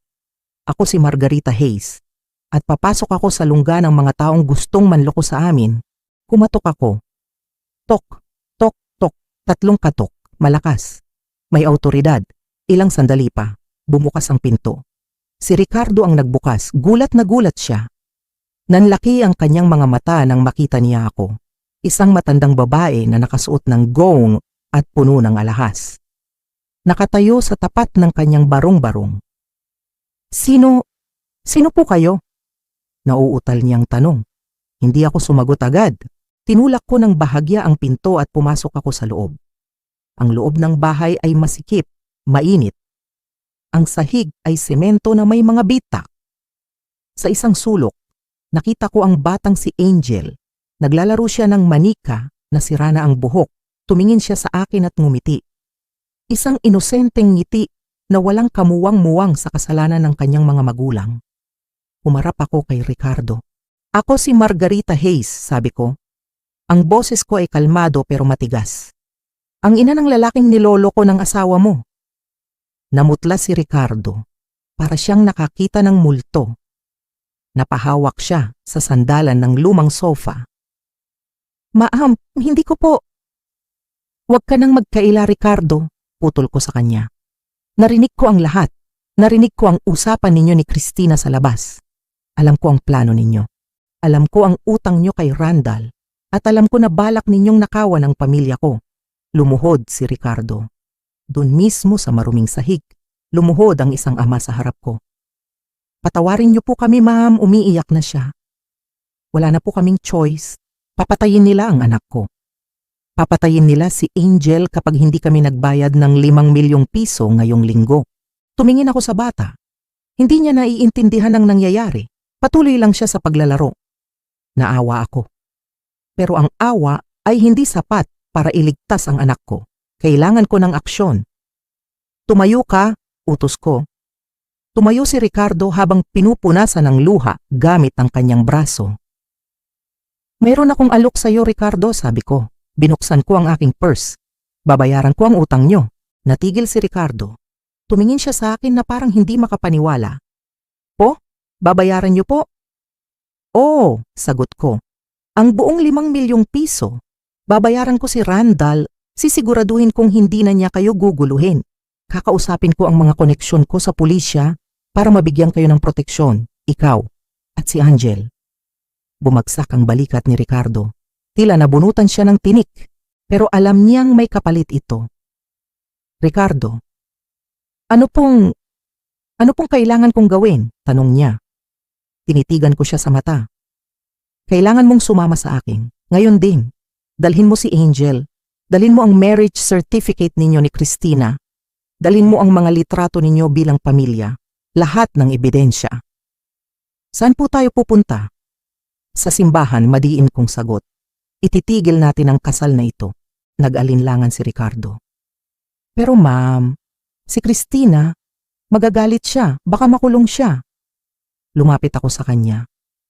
Speaker 1: Ako si Margarita Hayes. At papasok ako sa lungga ng mga taong gustong manloko sa amin. Kumatok ako. Tok, tok, tok. 3 katok. Malakas. May awtoridad. Ilang sandali pa. Bumukas ang pinto. Si Ricardo ang nagbukas. Gulat na gulat siya. Nanlaki ang kanyang mga mata nang makita niya ako. Isang matandang babae na nakasuot ng gown at puno ng alahas. Nakatayo sa tapat ng kanyang barong-barong. Sino po kayo? Nauutal niyang tanong. Hindi ako sumagot agad. Tinulak ko ng bahagya ang pinto at pumasok ako sa loob. Ang loob ng bahay ay masikip, mainit. Ang sahig ay semento na may mga bitak. Sa isang sulok, Nakita ko ang batang si Angel. Naglalaro siya ng manika na sira na ang buhok. Tumingin siya sa akin at ngumiti. Isang inosenteng ngiti na walang kamuwang-muwang sa kasalanan ng kanyang mga magulang. Humarap ako kay Ricardo. Ako si Margarita Hayes, sabi ko. Ang boses ko ay kalmado pero matigas. Ang ina ng lalaking nilolo ko ng asawa mo. Namutla si Ricardo. Para siyang nakakita ng multo. Napahawak siya sa sandalan ng lumang sofa. Ma'am, hindi ko po. Huwag ka nang magkaila, Ricardo, putol ko sa kanya. Narinig ko ang lahat. Narinig ko ang usapan ninyo ni Christina sa labas. Alam ko ang plano ninyo. Alam ko ang utang nyo kay Randall. At alam ko na balak ninyong nakawan ang pamilya ko. Lumuhod si Ricardo. Doon mismo sa maruming sahig, lumuhod ang isang ama sa harap ko. Patawarin niyo po kami, ma'am, umiiyak na siya. Wala na po kaming choice. Papatayin nila ang anak ko. Papatayin nila si Angel kapag hindi kami nagbayad ng 5 milyong piso ngayong linggo. Tumingin ako sa bata. Hindi niya naiintindihan ang nangyayari. Patuloy lang siya sa paglalaro. Naawa ako. Pero ang awa ay hindi sapat para iligtas ang anak ko. Kailangan ko ng aksyon. Tumayo ka, utos ko. Tumayo si Ricardo habang pinupunasan ng luha gamit ang kanyang braso. Mayroon akong alok sa iyo, Ricardo, sabi ko. Binuksan ko ang aking purse. Babayaran ko ang utang nyo. Natigil si Ricardo. Tumingin siya sa akin na parang hindi makapaniwala. Po? Babayaran niyo po? Oo, sagot ko. Ang buong 5 milyong piso. Babayaran ko si Randall, sisiguraduhin kong hindi na niya kayo guguluhin. Kakausapin ko ang mga koneksyon ko sa pulisya para mabigyan kayo ng proteksyon, ikaw at si Angel. Bumagsak ang balikat ni Ricardo. Tila nabunutan siya ng tinik, pero alam niyang may kapalit ito. Ricardo, ano pong kailangan kong gawin? Tanong niya. Tinitigan ko siya sa mata. Kailangan mong sumama sa akin. Ngayon din. Dalhin mo si Angel. Dalhin mo ang marriage certificate ninyo ni Christina. Dalhin mo ang mga litrato ninyo bilang pamilya. Lahat ng ebidensya. Saan po tayo pupunta? Sa simbahan, madiin kong sagot. Ititigil natin ang kasal na ito. Nag-alinlangan si Ricardo. Pero ma'am, si Christina, magagalit siya, baka makulong siya. Lumapit ako sa kanya.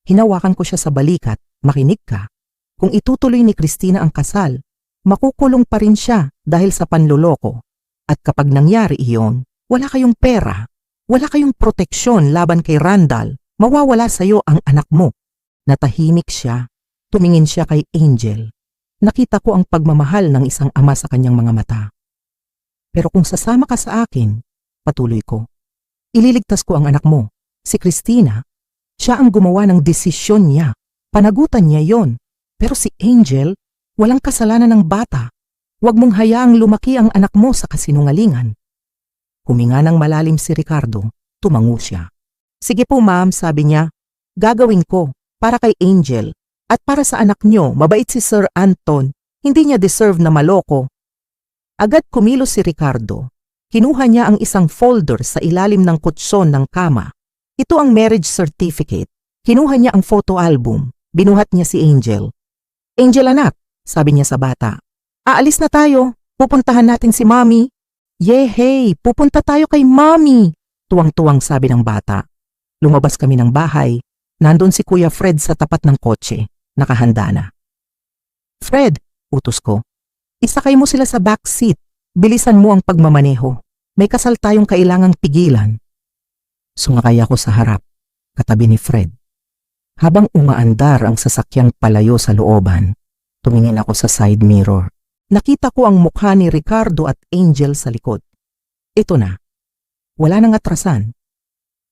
Speaker 1: Hinawakan ko siya sa balikat, makinig ka. Kung itutuloy ni Christina ang kasal, makukulong pa rin siya dahil sa panloloko. At kapag nangyari iyon, wala kayong pera, wala kayong proteksyon laban kay Randall, mawawala sa iyo ang anak mo. Natahimik siya. Tumingin siya kay Angel. Nakita ko ang pagmamahal ng isang ama sa kanyang mga mata. Pero kung sasama ka sa akin, patuloy ko, ililigtas ko ang anak mo, si Christina. Siya ang gumawa ng desisyon niya. Panagutan niya yon. Pero si Angel, walang kasalanan ng bata. Huwag mong hayaang lumaki ang anak mo sa kasinungalingan. Huminga ng malalim si Ricardo. Tumango siya. Sige po ma'am, sabi niya. Gagawin ko para kay Angel. At para sa anak nyo, mabait si Sir Anton, hindi niya deserve na maloko. Agad kumilos si Ricardo. Kinuha niya ang isang folder sa ilalim ng kutson ng kama. Ito ang marriage certificate. Kinuha niya ang photo album. Binuhat niya si Angel. Angel anak, sabi niya sa bata. Aalis na tayo. Pupuntahan natin si Mommy. Yehey, pupunta tayo kay Mommy. Tuwang-tuwang sabi ng bata. Lumabas kami ng bahay. Nandun si Kuya Fred sa tapat ng kotse. Nakahanda na. Fred, utos ko. Isakay mo sila sa back seat. Bilisan mo ang pagmamaneho. May kasal tayong kailangang pigilan. Sumakay ako sa harap, katabi ni Fred. Habang umaandar ang sasakyang palayo sa looban, tumingin ako sa side mirror. Nakita ko ang mukha ni Ricardo at Angel sa likod. Ito na. Wala nang atrasan.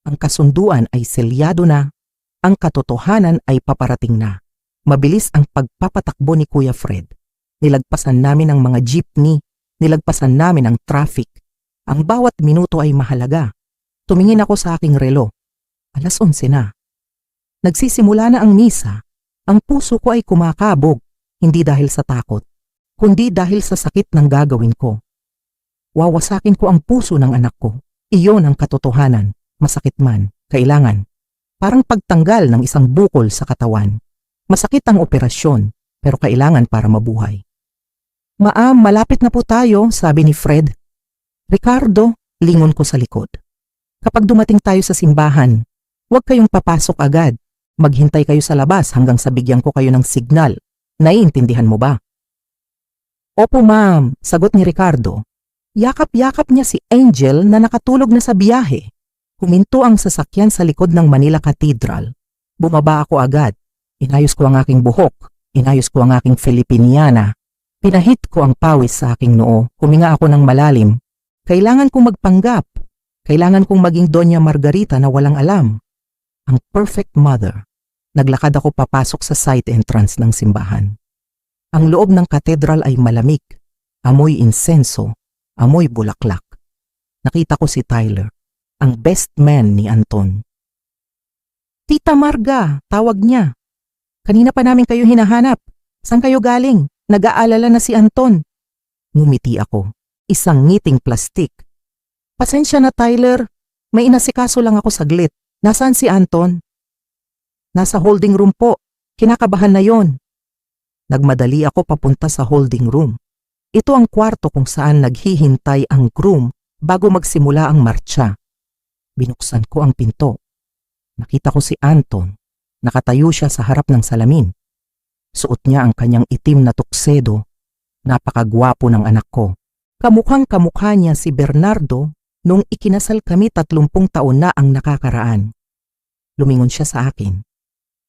Speaker 1: Ang kasunduan ay selyado na. Ang katotohanan ay paparating na. Mabilis ang pagpapatakbo ni Kuya Fred. Nilagpasan namin ang mga jeepney. Nilagpasan namin ang traffic. Ang bawat minuto ay mahalaga. Tumingin ako sa aking relo. 11:00 na. Nagsisimula na ang misa. Ang puso ko ay kumakabog, hindi dahil sa takot, kundi dahil sa sakit ng gagawin ko. Wawasakin ko ang puso ng anak ko. Iyon ang katotohanan, masakit man, kailangan. Parang pagtanggal ng isang bukol sa katawan. Masakit ang operasyon, pero kailangan para mabuhay. Ma'am, malapit na po tayo, sabi ni Fred. Ricardo, lingon ko sa likod. Kapag dumating tayo sa simbahan, huwag kayong papasok agad. Maghintay kayo sa labas hanggang sa bigyan ko kayo ng signal. Naiintindihan mo ba? Opo ma'am, sagot ni Ricardo. Yakap-yakap niya si Angel na nakatulog na sa biyahe. Huminto ang sasakyan sa likod ng Manila Cathedral. Bumaba ako agad. Inayos ko ang aking buhok. Inayos ko ang aking Filipiniana. Pinahit ko ang pawis sa aking noo. Huminga ako ng malalim. Kailangan kong magpanggap. Kailangan kong maging Doña Margarita na walang alam. Ang perfect mother. Naglakad ako papasok sa side entrance ng simbahan. Ang loob ng katedral ay malamig. Amoy insenso. Amoy bulaklak. Nakita ko si Tyler. Ang best man ni Anton. Tita Marga, tawag niya. Kanina pa namin kayo hinahanap. Saan kayo galing? Nag-aalala na si Anton. Ngumiti ako. Isang ngiting plastik. Pasensya na Tyler. May inasikaso lang ako saglit. Nasaan si Anton? Nasa holding room po. Kinakabahan na yon. Nagmadali ako papunta sa holding room. Ito ang kwarto kung saan naghihintay ang groom bago magsimula ang marcha. Binuksan ko ang pinto. Nakita ko si Anton. Nakatayo siya sa harap ng salamin. Suot niya ang kanyang itim na tuksedo. Napakagwapo ng anak ko. Kamukhang kamukha niya si Bernardo nung ikinasal kami 30 taon na ang nakakaraan. Lumingon siya sa akin.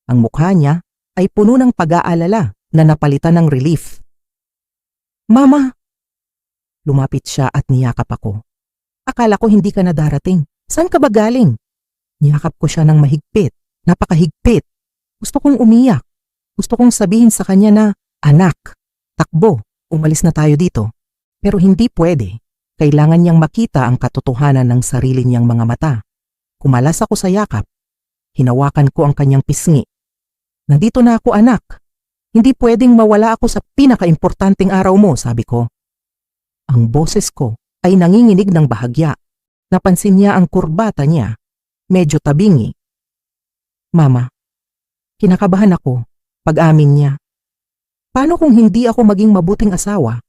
Speaker 1: Ang mukha niya ay puno ng pag-aalala na napalitan ng relief. Mama! Lumapit siya at niyakap ako. Akala ko hindi ka na darating. Saan ka ba galing? Niyakap ko siya ng mahigpit, napakahigpit. Gusto kong umiyak. Gusto kong sabihin sa kanya na, anak, takbo, umalis na tayo dito. Pero hindi pwede. Kailangan niyang makita ang katotohanan ng sarili niyang mga mata. Kumalas ako sa yakap. Hinawakan ko ang kanyang pisngi. Nandito na ako anak. Hindi pwedeng mawala ako sa pinakaimportanteng araw mo, sabi ko. Ang boses ko ay nanginginig ng bahagya. Napansin niya ang kurbata niya. Medyo tabingi. Mama, kinakabahan ako. Pag-amin niya. Paano kung hindi ako maging mabuting asawa?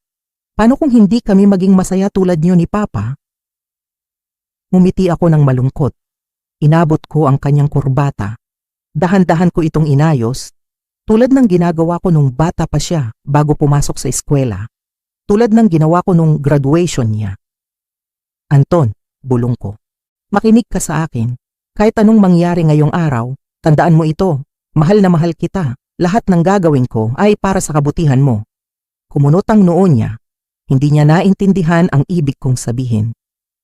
Speaker 1: Paano kung hindi kami maging masaya tulad niyo ni Papa? Ngumiti ako ng malungkot. Inabot ko ang kanyang kurbata. Dahan-dahan ko itong inayos. Tulad ng ginagawa ko nung bata pa siya bago pumasok sa eskwela. Tulad ng ginawa ko nung graduation niya. Anton, bulong ko. Makinig ka sa akin. Kahit anong mangyari ngayong araw, tandaan mo ito. Mahal na mahal kita. Lahat ng gagawin ko ay para sa kabutihan mo. Kumunot ang noo niya. Hindi niya naintindihan ang ibig kong sabihin.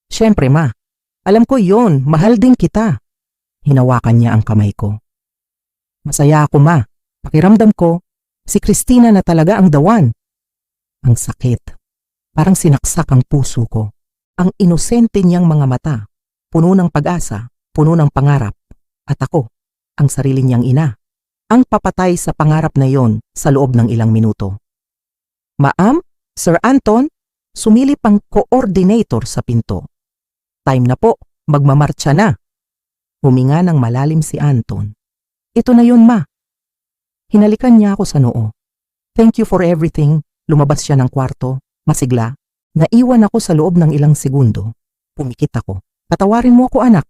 Speaker 1: Siyempre ma, alam ko yon, mahal din kita. Hinawakan niya ang kamay ko. Masaya ako ma. Pakiramdam ko, si Christina na talaga ang dawan. Ang sakit. Parang sinaksak ang puso ko. Ang inosente niyang mga mata. Puno ng pag-asa, puno ng pangarap. At ako, ang sarili niyang ina. Ang papatay sa pangarap na yon sa loob ng ilang minuto. Ma'am, Sir Anton, sumilip ang coordinator sa pinto. Time na po, magmamarcha na. Huminga ng malalim si Anton. Ito na yun ma. Hinalikan niya ako sa noo. Thank you for everything. Lumabas siya ng kwarto, masigla. Naiwan ako sa loob ng ilang segundo. Pumikit ako. Patawarin mo ako anak.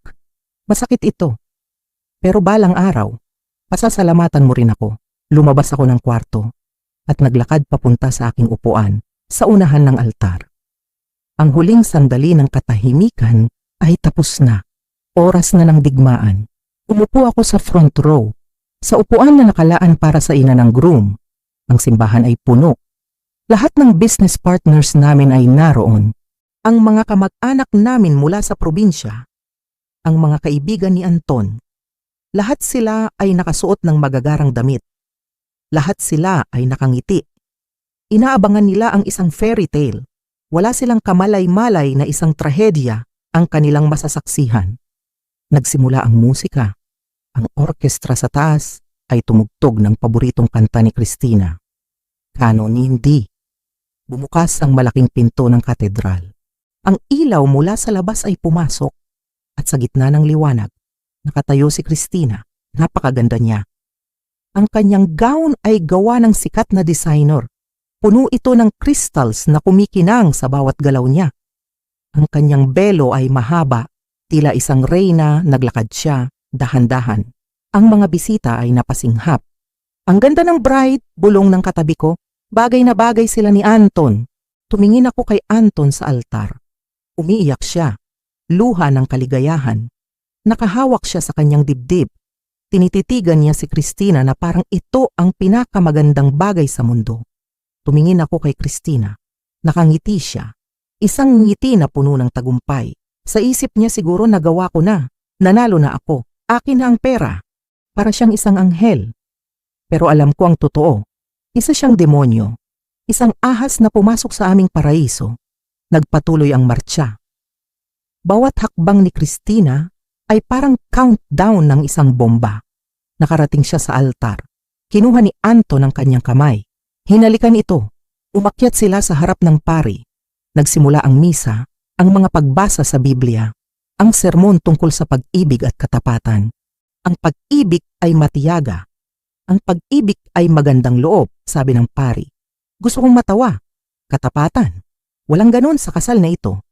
Speaker 1: Masakit ito. Pero balang araw, pasasalamatan mo rin ako. Lumabas ako ng kwarto at naglakad papunta sa aking upuan sa unahan ng altar. Ang huling sandali ng katahimikan ay tapos na. Oras na ng digmaan. Umupo ako sa front row, sa upuan na nakalaan para sa ina ng groom. Ang simbahan ay puno. Lahat ng business partners namin ay naroon. Ang mga kamag-anak namin mula sa probinsya. Ang mga kaibigan ni Anton. Lahat sila ay nakasuot ng magagarang damit. Lahat sila ay nakangiti. Inaabangan nila ang isang fairy tale. Wala silang kamalay-malay na isang trahedya ang kanilang masasaksihan. Nagsimula ang musika. Ang orkestra sa taas ay tumugtog ng paboritong kanta ni Christina. Canon hindi. Bumukas ang malaking pinto ng katedral. Ang ilaw mula sa labas ay pumasok at sa gitna ng liwanag, Nakatayo si Christina. Napakaganda niya. Ang kanyang gown ay gawa ng sikat na designer. Puno ito ng crystals na kumikinang sa bawat galaw niya. Ang kanyang belo ay mahaba, tila isang reyna, naglakad siya, dahan-dahan. Ang mga bisita ay napasinghap. Ang ganda ng bride, bulong ng katabi ko. Bagay na bagay sila ni Anton. Tumingin ako kay Anton sa altar. Umiiyak siya. Luha ng kaligayahan. Nakahawak siya sa kanyang dibdib. Tinititigan niya si Christina na parang ito ang pinakamagandang bagay sa mundo. Tumingin ako kay Christina. Nakangiti siya. Isang ngiti na puno ng tagumpay. Sa isip niya siguro nagawa ko na. Nanalo na ako. Akin na ang pera. Para siyang isang anghel. Pero alam ko ang totoo. Isa siyang demonyo. Isang ahas na pumasok sa aming paraiso. Nagpatuloy ang martsa. Bawat hakbang ni Christina ay parang countdown ng isang bomba. Nakarating siya sa altar. Kinuha ni Anton ang kanyang kamay. Hinalikan ito. Umakyat sila sa harap ng pari. Nagsimula ang misa, ang mga pagbasa sa Biblia, ang sermon tungkol sa pag-ibig at katapatan. Ang pag-ibig ay matiyaga. Ang pag-ibig ay magandang loob, sabi ng pari. Gusto kong matawa. Katapatan. Walang ganon sa kasal na ito.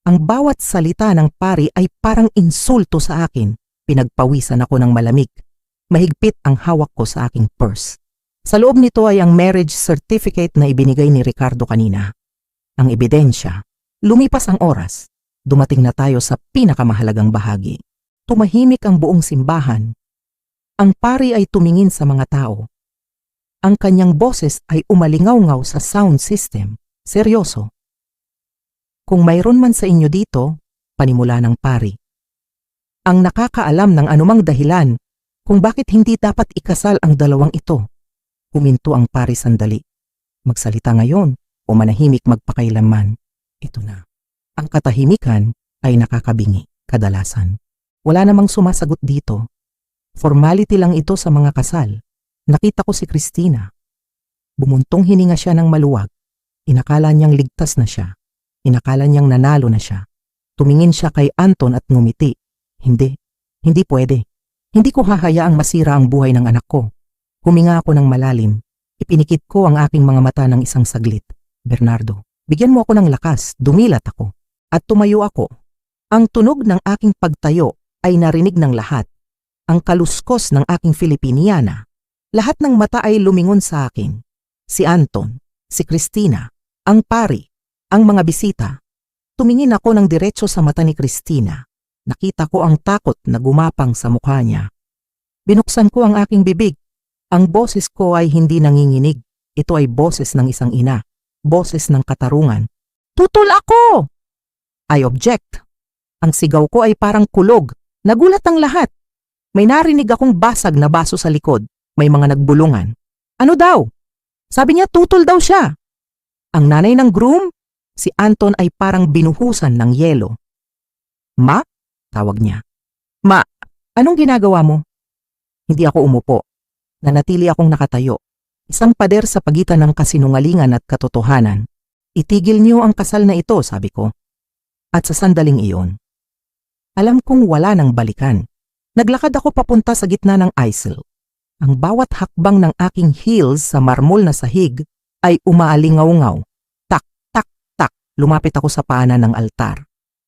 Speaker 1: Ang bawat salita ng pari ay parang insulto sa akin. Pinagpawisan ako ng malamig. Mahigpit ang hawak ko sa aking purse. Sa loob nito ay ang marriage certificate na ibinigay ni Ricardo kanina. Ang ebidensya. Lumipas ang oras. Dumating na tayo sa pinakamahalagang bahagi. Tumahimik ang buong simbahan. Ang pari ay tumingin sa mga tao. Ang kanyang boses ay umalingaw-ngaw sa sound system. Seryoso. Kung mayroon man sa inyo dito, panimula ng pari. Ang nakakaalam ng anumang dahilan kung bakit hindi dapat ikasal ang dalawang ito. Huminto ang pari sandali. Magsalita ngayon o manahimik magpakailanman. Ito na. Ang katahimikan ay nakakabingi, kadalasan. Wala namang sumasagot dito. Formality lang ito sa mga kasal. Nakita ko si Christina. Bumuntong hininga siya ng maluwag. Inakala niyang ligtas na siya. Inakala niyang nanalo na siya. Tumingin siya kay Anton at ngumiti. Hindi. Hindi pwede. Hindi ko hahayaang masira ang buhay ng anak ko. Huminga ako ng malalim. Ipinikit ko ang aking mga mata ng isang saglit. Bernardo, bigyan mo ako ng lakas. Dumilat ako. At tumayo ako. Ang tunog ng aking pagtayo ay narinig ng lahat. Ang kaluskos ng aking Filipiniana. Lahat ng mata ay lumingon sa akin. Si Anton, si Christina, ang pari, ang mga bisita. Tumingin ako ng diretso sa mata ni Christina. Nakita ko ang takot na gumapang sa mukha niya. Binuksan ko ang aking bibig. Ang boses ko ay hindi nanginginig. Ito ay boses ng isang ina. Boses ng katarungan. Tutol ako! I object. Ang sigaw ko ay parang kulog. Nagulat ang lahat. May narinig akong basag na baso sa likod. May mga nagbulungan. Ano daw? Sabi niya tutol daw siya. Ang nanay ng groom, si Anton ay parang binuhusan ng yelo. Ma? Tawag niya. Ma, anong ginagawa mo? Hindi ako umupo. Nanatili akong nakatayo. Isang pader sa pagitan ng kasinungalingan at katotohanan. Itigil niyo ang kasal na ito, sabi ko. At sa sandaling iyon, alam kong wala nang balikan. Naglakad ako papunta sa gitna ng aisle. Ang bawat hakbang ng aking heels sa marmol na sahig ay umaalingaw-ngaw. Tak, tak, tak. Lumapit ako sa paanan ng altar.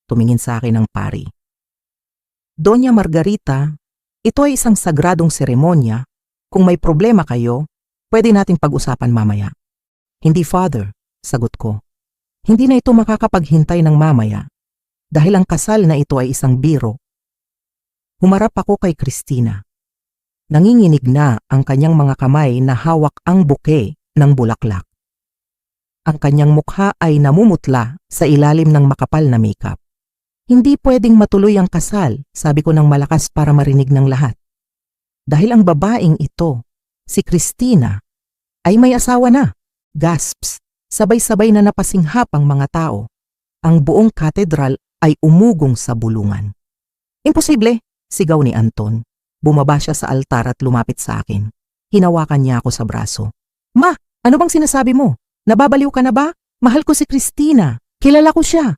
Speaker 1: Tumingin sa akin ang pari. Doña Margarita, ito ay isang sagradong seremonya. Kung may problema kayo, pwede nating pag-usapan mamaya. Hindi, Father, sagot ko. Hindi na ito makakapaghintay ng mamaya. Dahil ang kasal na ito ay isang biro. Humarap ako kay Christina. Nanginginig na ang kanyang mga kamay na hawak ang buke ng bulaklak. Ang kanyang mukha ay namumutla sa ilalim ng makapal na makeup. Hindi pwedeng matuloy ang kasal, sabi ko ng malakas para marinig ng lahat. Dahil ang babaeng ito, si Christina, ay may asawa na. Gasps, sabay-sabay na napasinghap ang mga tao. Ang buong katedral ay umugong sa bulungan. Imposible! Sigaw ni Anton. Bumaba siya sa altar at lumapit sa akin. Hinawakan niya ako sa braso. Ma, ano bang sinasabi mo? Nababaliw ka na ba? Mahal ko si Christina. Kilala ko siya.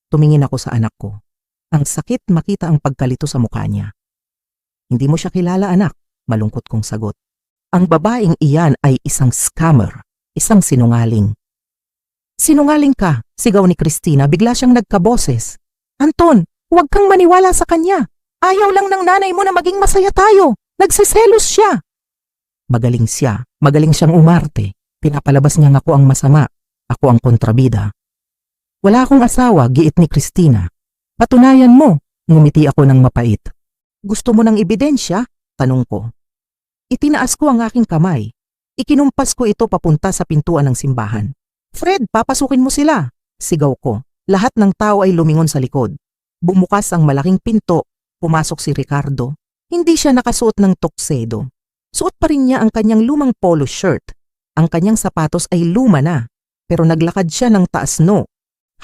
Speaker 1: Tumingin ako sa anak ko. Ang sakit makita ang pagkalito sa mukha niya. Hindi mo siya kilala, anak, malungkot kong sagot. Ang babaeng iyan ay isang scammer, isang sinungaling. Sinungaling ka, sigaw ni Christina, bigla siyang nagkaboses. Anton, huwag kang maniwala sa kanya. Ayaw lang ng nanay mo na maging masaya tayo. Nagsiselos siya. Magaling siya, magaling siyang umarte. Pinapalabas niya ako ang masama, ako ang kontrabida. Wala akong asawa, giit ni Christina. Patunayan mo, ngumiti ako ng mapait. Gusto mo ng ebidensya? Tanong ko. Itinaas ko ang aking kamay. Ikinumpas ko ito papunta sa pintuan ng simbahan. Fred, papasukin mo sila. Sigaw ko. Lahat ng tao ay lumingon sa likod. Bumukas ang malaking pinto. Pumasok si Ricardo. Hindi siya nakasuot ng tuxedo. Suot pa rin niya ang kanyang lumang polo shirt. Ang kanyang sapatos ay luma na. Pero naglakad siya ng taas-no.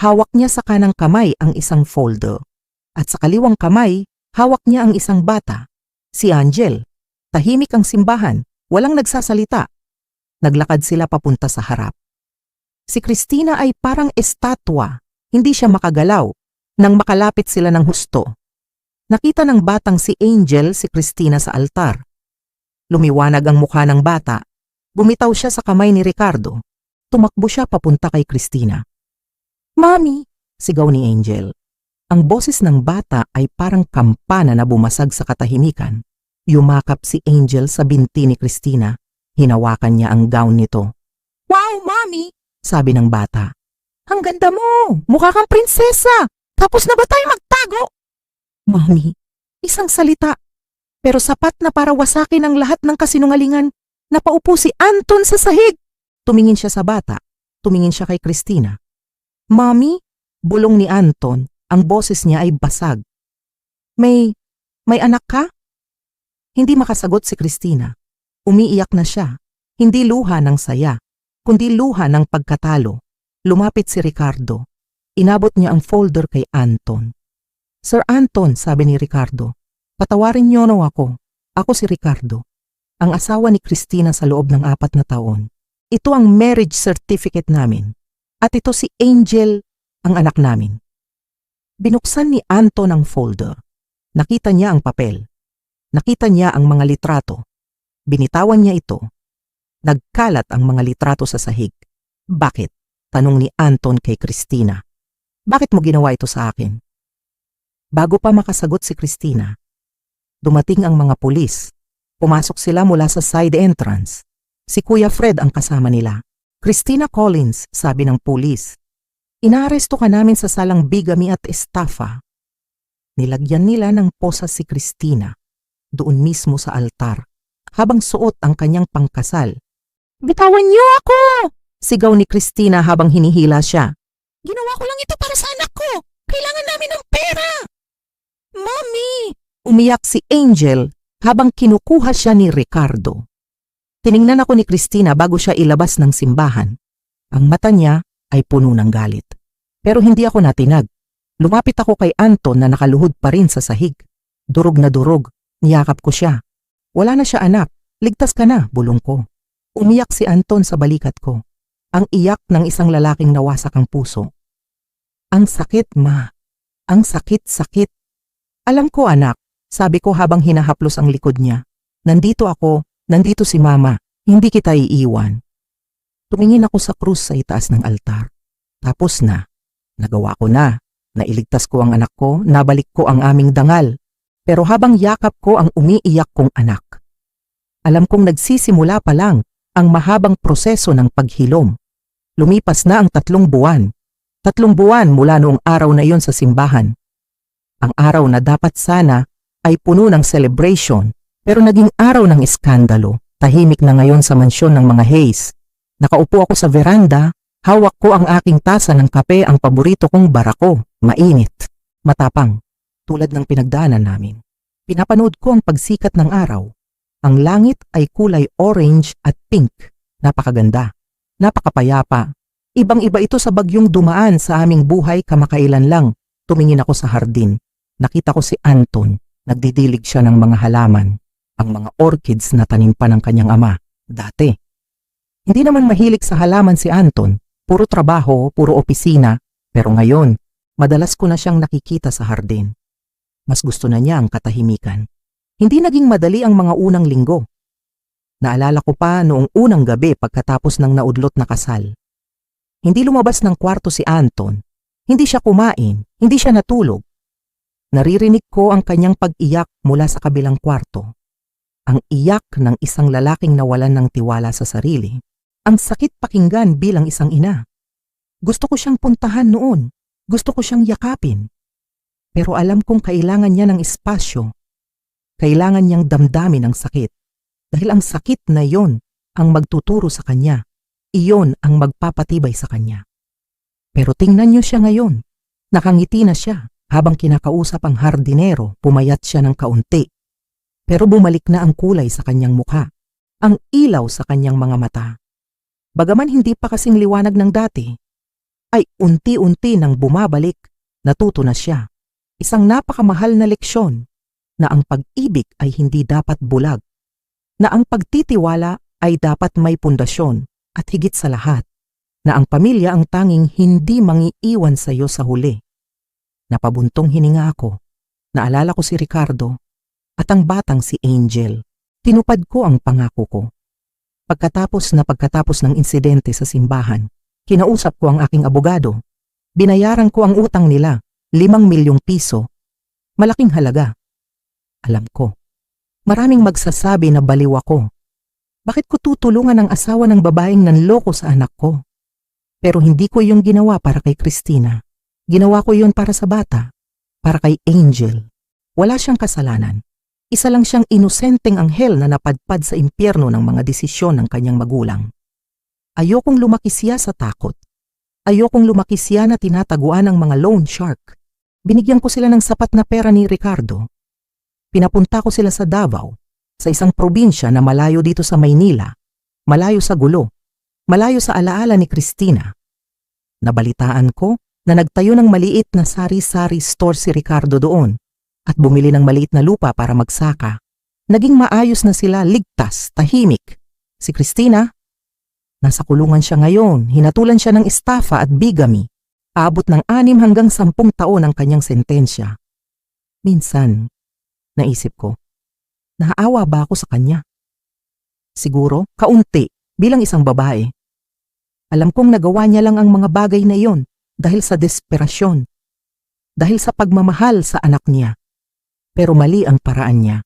Speaker 1: Hawak niya sa kanang kamay ang isang folder. At sa kaliwang kamay, hawak niya ang isang bata. Si Angel. Tahimik ang simbahan. Walang nagsasalita. Naglakad sila papunta sa harap. Si Christina ay parang estatwa. Hindi siya makagalaw. Nang makalapit sila ng husto. Nakita ng batang si Angel si Christina sa altar. Lumiwanag ang mukha ng bata. Bumitaw siya sa kamay ni Ricardo. Tumakbo siya papunta kay Christina. Mami, sigaw ni Angel. Ang boses ng bata ay parang kampana na bumasag sa katahimikan. Yumakap si Angel sa binti ni Christina. Hinawakan niya ang gown nito. Wow, Mami! Sabi ng bata. Ang ganda mo! Mukha kang prinsesa! Tapos na ba tayo magtago? Mami, isang salita. Pero sapat na para wasakin ang lahat ng kasinungalingan. Napaupo si Anton sa sahig. Tumingin siya sa bata. Tumingin siya kay Christina. Mami, bulong ni Anton. Ang boses niya ay basag. May anak ka? Hindi makasagot si Christina. Umiiyak na siya. Hindi luha ng saya, kundi luha ng pagkatalo. Lumapit si Ricardo. Inabot niya ang folder kay Anton. Sir Anton, sabi ni Ricardo, patawarin niyo no ako. Ako si Ricardo, ang asawa ni Christina sa loob ng 4 na taon. Ito ang marriage certificate namin. At ito si Angel, ang anak namin. Binuksan ni Anton ang folder. Nakita niya ang papel. Nakita niya ang mga litrato. Binitawan niya ito. Nagkalat ang mga litrato sa sahig. Bakit? Tanong ni Anton kay Christina. Bakit mo ginawa ito sa akin? Bago pa makasagot si Christina, dumating ang mga pulis. Pumasok sila mula sa side entrance. Si Kuya Fred ang kasama nila. Christina Collins, sabi ng pulis. Inaaresto ka namin sa salang bigamy at estafa. Nilagyan nila ng posa si Christina, doon mismo sa altar, habang suot ang kanyang pangkasal. Bitawan niyo ako! Sigaw ni Christina habang hinihila siya. Ginawa ko lang ito para sa anak ko. Kailangan namin ng pera. Mommy! Umiyak si Angel habang kinukuha siya ni Ricardo. Tiningnan ako ni Christina bago siya ilabas ng simbahan. Ang mata niya ay puno ng galit. Pero hindi ako natinag. Lumapit ako kay Anton na nakaluhod pa rin sa sahig. Durog na durog, niyakap ko siya. Wala na siya anak, ligtas ka na, bulong ko. Umiyak si Anton sa balikat ko. Ang iyak ng isang lalaking nawasak ang puso. Ang sakit, ma. Ang sakit-sakit. Alam ko anak, sabi ko habang hinahaplos ang likod niya. Nandito ako, nandito si mama, hindi kita iiwan. Tumingin ako sa krus sa itaas ng altar. Tapos na. Nagawa ko na. Nailigtas ko ang anak ko, nabalik ko ang aming dangal. Pero habang yakap ko ang umiiyak kong anak. Alam kong nagsisimula pa lang ang mahabang proseso ng paghilom. Lumipas na ang 3 buwan. 3 buwan mula noong araw na iyon sa simbahan. Ang araw na dapat sana ay puno ng celebration, pero naging araw ng iskandalo. Tahimik na ngayon sa mansyon ng mga Hayes. Nakaupo ako sa veranda, hawak ko ang aking tasa ng kape, ang paborito kong barako. Mainit, matapang, tulad ng pinagdaanan namin. Pinapanood ko ang pagsikat ng araw. Ang langit ay kulay orange at pink. Napakaganda, napakapayapa. Ibang-iba ito sa bagyong dumaan sa aming buhay kamakailan lang. Tumingin ako sa hardin. Nakita ko si Anton. Nagdidilig siya ng mga halaman. Ang mga orchids na tanim pa ng kanyang ama. Dati. Hindi naman mahilig sa halaman si Anton. Puro trabaho, puro opisina. Pero ngayon, madalas ko na siyang nakikita sa hardin. Mas gusto na niya ang katahimikan. Hindi naging madali ang mga unang linggo. Naalala ko pa noong unang gabi pagkatapos ng naudlot na kasal. Hindi lumabas ng kwarto si Anton. Hindi siya kumain, hindi siya natulog. Naririnig ko ang kanyang pag-iyak mula sa kabilang kwarto. Ang iyak ng isang lalaking nawalan ng tiwala sa sarili. Ang sakit pakinggan bilang isang ina. Gusto ko siyang puntahan noon. Gusto ko siyang yakapin. Pero alam kong kailangan niya ng espasyo. Kailangan niyang damdamin ang sakit. Dahil ang sakit na iyon ang magtuturo sa kanya. Iyon ang magpapatibay sa kanya. Pero tingnan niyo siya ngayon. Nakangiti na siya. Habang kinakausap ang hardinero, pumayat siya ng kaunti. Pero bumalik na ang kulay sa kanyang mukha. Ang ilaw sa kanyang mga mata. Bagaman hindi pa kasing liwanag ng dati, ay unti-unti nang bumabalik, natuto na siya. Isang napakamahal na leksyon na ang pag-ibig ay hindi dapat bulag. Na ang pagtitiwala ay dapat may pundasyon at higit sa lahat, na ang pamilya ang tanging hindi mangiiwan sa iyo sa huli. Napabuntong hininga ako. Naalala ko si Ricardo at ang batang si Angel. Tinupad ko ang pangako ko. Pagkatapos ng insidente sa simbahan, kinausap ko ang aking abogado. Binayaran ko ang utang nila, 5 milyong piso. Malaking halaga. Alam ko, maraming magsasabi na baliw ako. Bakit ko tutulungan ang asawa ng babaeng nanloko sa anak ko? Pero hindi ko yung ginawa para kay Christina. Ginawa ko yun para sa bata, para kay Angel. Wala siyang kasalanan. Isa lang siyang inosenteng anghel na napadpad sa impyerno ng mga desisyon ng kanyang magulang. Ayokong lumaki siya sa takot. Ayokong lumaki siya na tinataguan ng mga loan shark. Binigyan ko sila ng sapat na pera ni Ricardo. Pinapunta ko sila sa Davao, sa isang probinsya na malayo dito sa Maynila, malayo sa gulo, malayo sa alaala ni Christina. Nabalitaan ko na nagtayo ng maliit na sari-sari store si Ricardo doon at bumili ng maliit na lupa para magsaka. Naging maayos na sila, ligtas, tahimik. Si Christina, nasa kulungan siya ngayon, hinatulan siya ng estafa at bigamy. Aabot ng 6 hanggang 10 taon ang kanyang sentensya. Minsan, naisip ko, naaawa ba ako sa kanya? Siguro, kaunti, bilang isang babae. Alam kong nagawa niya lang ang mga bagay na iyon dahil sa desperasyon, dahil sa pagmamahal sa anak niya. Pero mali ang paraan niya.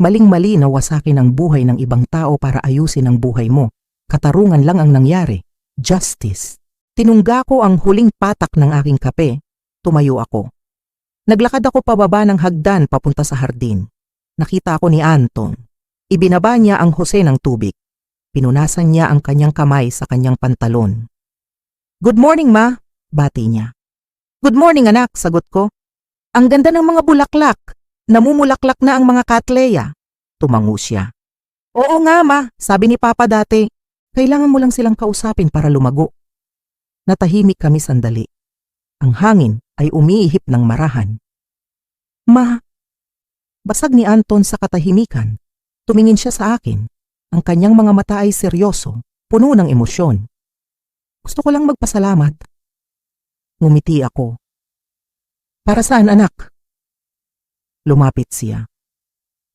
Speaker 1: Maling-mali na wasakin ang buhay ng ibang tao para ayusin ang buhay mo. Katarungan lang ang nangyari. Justice. Tinungga ko ang huling patak ng aking kape. Tumayo ako. Naglakad ako pababa ng hagdan papunta sa hardin. Nakita ako ni Anton. Ibinaba niya ang hose ng tubig. Pinunasan niya ang kanyang kamay sa kanyang pantalon. "Good morning, ma," bati niya. "Good morning, anak," sagot ko. "Ang ganda ng mga bulaklak. Namumulaklak na ang mga katleya." Tumango siya. "Oo nga, ma, sabi ni Papa dati. Kailangan mo lang silang kausapin para lumago." Natahimik kami sandali. Ang hangin ay umiihip ng marahan. "Ma," basag ni Anton sa katahimikan. Tumingin siya sa akin. Ang kanyang mga mata ay seryoso, puno ng emosyon. "Gusto ko lang magpasalamat." Ngumiti ako. "Para saan, anak?" Lumapit siya.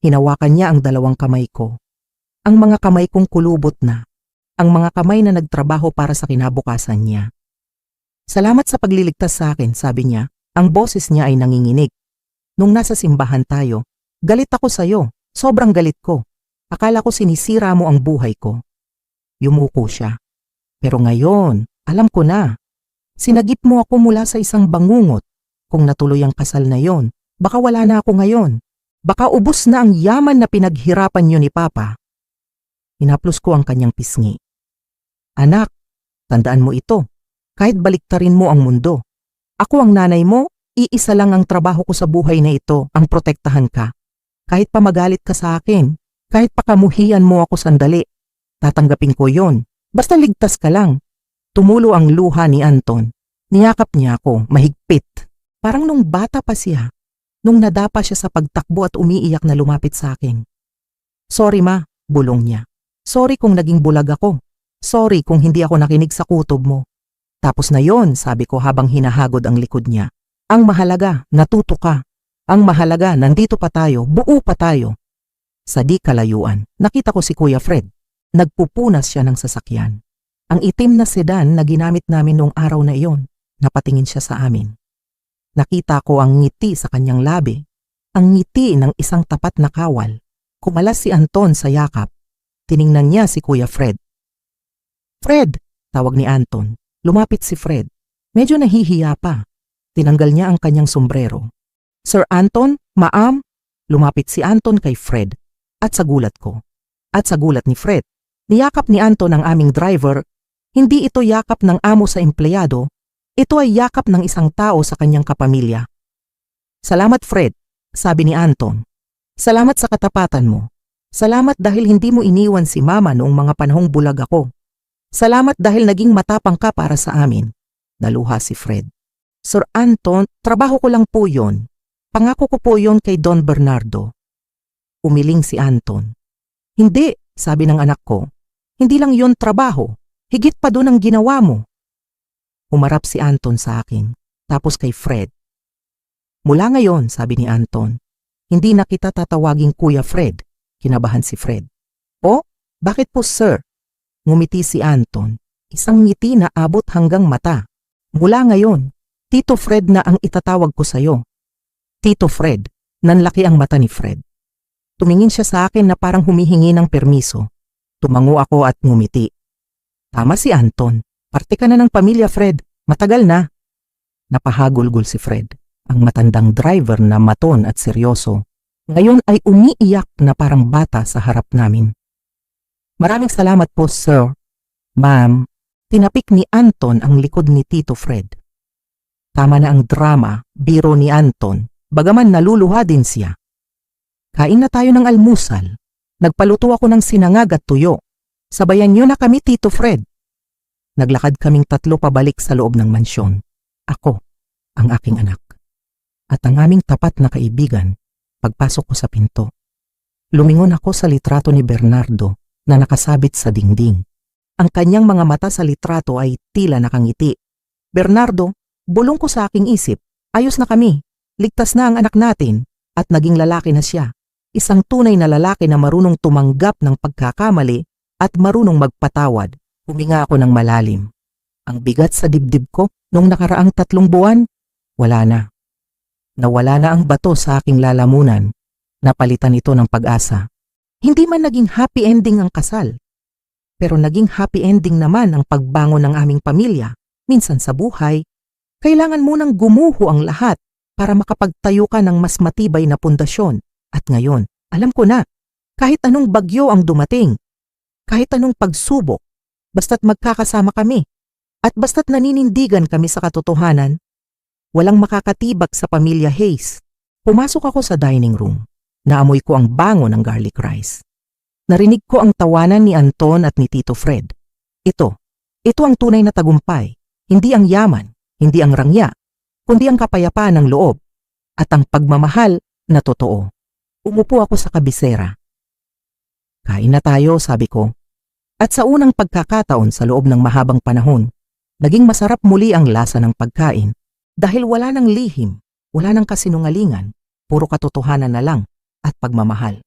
Speaker 1: Hinawakan niya ang 2 kamay ko. Ang mga kamay kong kulubot na. Ang mga kamay na nagtrabaho para sa kinabukasan niya. "Salamat sa pagliligtas sa akin," sabi niya. Ang boses niya ay nanginginig. "Nung nasa simbahan tayo, galit ako sa'yo. Sobrang galit ko. Akala ko sinisira mo ang buhay ko." Yumuko siya. "Pero ngayon, alam ko na. Sinagip mo ako mula sa isang bangungot. Kung natuloy ang kasal na yon, baka wala na ako ngayon. Baka ubos na ang yaman na pinaghirapan niyo ni Papa." Hinaplos ko ang kanyang pisngi. "Anak, tandaan mo ito. Kahit baliktarin mo ang mundo. Ako ang nanay mo, iisa lang ang trabaho ko sa buhay na ito, ang protektahan ka. Kahit pa magalit ka sa akin, kahit pa kamuhian mo ako sandali, tatanggapin ko yon. Basta ligtas ka lang." Tumulo ang luha ni Anton. Niyakap niya ako, mahigpit. Parang nung bata pa siya. Nung nadapa siya sa pagtakbo at umiiyak na lumapit sa akin. "Sorry, ma," bulong niya. "Sorry kung naging bulag ako. Sorry kung hindi ako nakinig sa kutob mo." "Tapos na yon," sabi ko habang hinahagod ang likod niya. "Ang mahalaga, natuto ka. Ang mahalaga, nandito pa tayo, buo pa tayo. Sa di kalayuan, nakita ko si Kuya Fred. Nagpupunas siya ng sasakyan. Ang itim na sedan na ginamit namin noong araw na iyon. Napatingin siya sa amin. Nakita ko ang ngiti sa kanyang labi. Ang ngiti ng isang tapat na kawal. Kumalas si Anton sa yakap. Tiningnan niya si Kuya Fred. Fred! Tawag ni Anton. Lumapit si Fred. Medyo nahihiya pa. Tinanggal niya ang kanyang sombrero. Sir Anton, Ma'am, lumapit si Anton kay Fred. At sa gulat ko. At sa gulat ni Fred. Niyakap ni Anton ang aming driver. Hindi ito yakap ng amo sa empleyado. Ito ay yakap ng isang tao sa kanyang kapamilya. Salamat Fred, sabi ni Anton. Salamat sa katapatan mo. Salamat dahil hindi mo iniwan si Mama noong mga panahong bulag ako. Salamat dahil naging matapang ka para sa amin. Naluha si Fred. Sir Anton, trabaho ko lang po yon. Pangako ko po yon kay Don Bernardo. Umiling si Anton. Hindi, sabi ng anak ko. Hindi lang yon trabaho. Higit pa doon ang ginawa mo. Umarap si Anton sa akin. Tapos kay Fred. Mula ngayon, sabi ni Anton, hindi na kita tatawaging Kuya Fred. Kinabahan si Fred. Oh, bakit po sir? Ngumiti si Anton. Isang ngiti na abot hanggang mata. Mula ngayon, Tito Fred na ang itatawag ko sa'yo. Tito Fred, nanlaki ang mata ni Fred. Tumingin siya sa akin na parang humihingi ng permiso. Tumango ako at ngumiti. Tama si Anton. Parte ka na ng pamilya Fred. Matagal na. Napahagulgol si Fred. Ang matandang driver na maton at seryoso. Ngayon ay umiiyak na parang bata sa harap namin. Maraming salamat po sir. Ma'am, tinapik ni Anton ang likod ni Tito Fred. Tama na ang drama, biro ni Anton. Bagaman naluluha din siya. Kain na tayo ng almusal. Nagpaluto ako ng sinangag at tuyo. Sabayan niyo na kami, Tito Fred. Naglakad kaming tatlo pabalik sa loob ng mansyon. Ako, ang aking anak, at ang aming tapat na kaibigan. Pagpasok ko sa pinto, lumingon ako sa litrato ni Bernardo na nakasabit sa dingding. Ang kanyang mga mata sa litrato ay tila nakangiti. Bernardo, bulong ko sa aking isip, ayos na kami. Ligtas na ang anak natin at naging lalaki na siya. Isang tunay na lalaki na marunong tumanggap ng pagkakamali at marunong magpatawad. Huminga ako ng malalim. Ang bigat sa dibdib ko nung nakaraang 3 buwan, wala na. Nawala na ang bato sa aking lalamunan. Napalitan ito ng pag-asa. Hindi man naging happy ending ang kasal. Pero naging happy ending naman ang pagbangon ng aming pamilya. Minsan sa buhay, kailangan munang gumuho ang lahat para makapagtayo ka ng mas matibay na pundasyon. At ngayon, alam ko na, kahit anong bagyo ang dumating, kahit anong pagsubok, basta't magkakasama kami, at basta't naninindigan kami sa katotohanan, walang makakatibak sa pamilya Hayes. Pumasok ako sa dining room. Naamoy ko ang bango ng garlic rice. Narinig ko ang tawanan ni Anton at ni Tito Fred. Ito ang tunay na tagumpay. Hindi ang yaman, hindi ang rangya, kundi ang kapayapaan ng loob at ang pagmamahal na totoo. Umupo ako sa kabisera. Kain na tayo, sabi ko. At sa unang pagkakataon sa loob ng mahabang panahon, naging masarap muli ang lasa ng pagkain dahil wala nang lihim, wala nang kasinungalingan, puro katotohanan na lang at pagmamahal.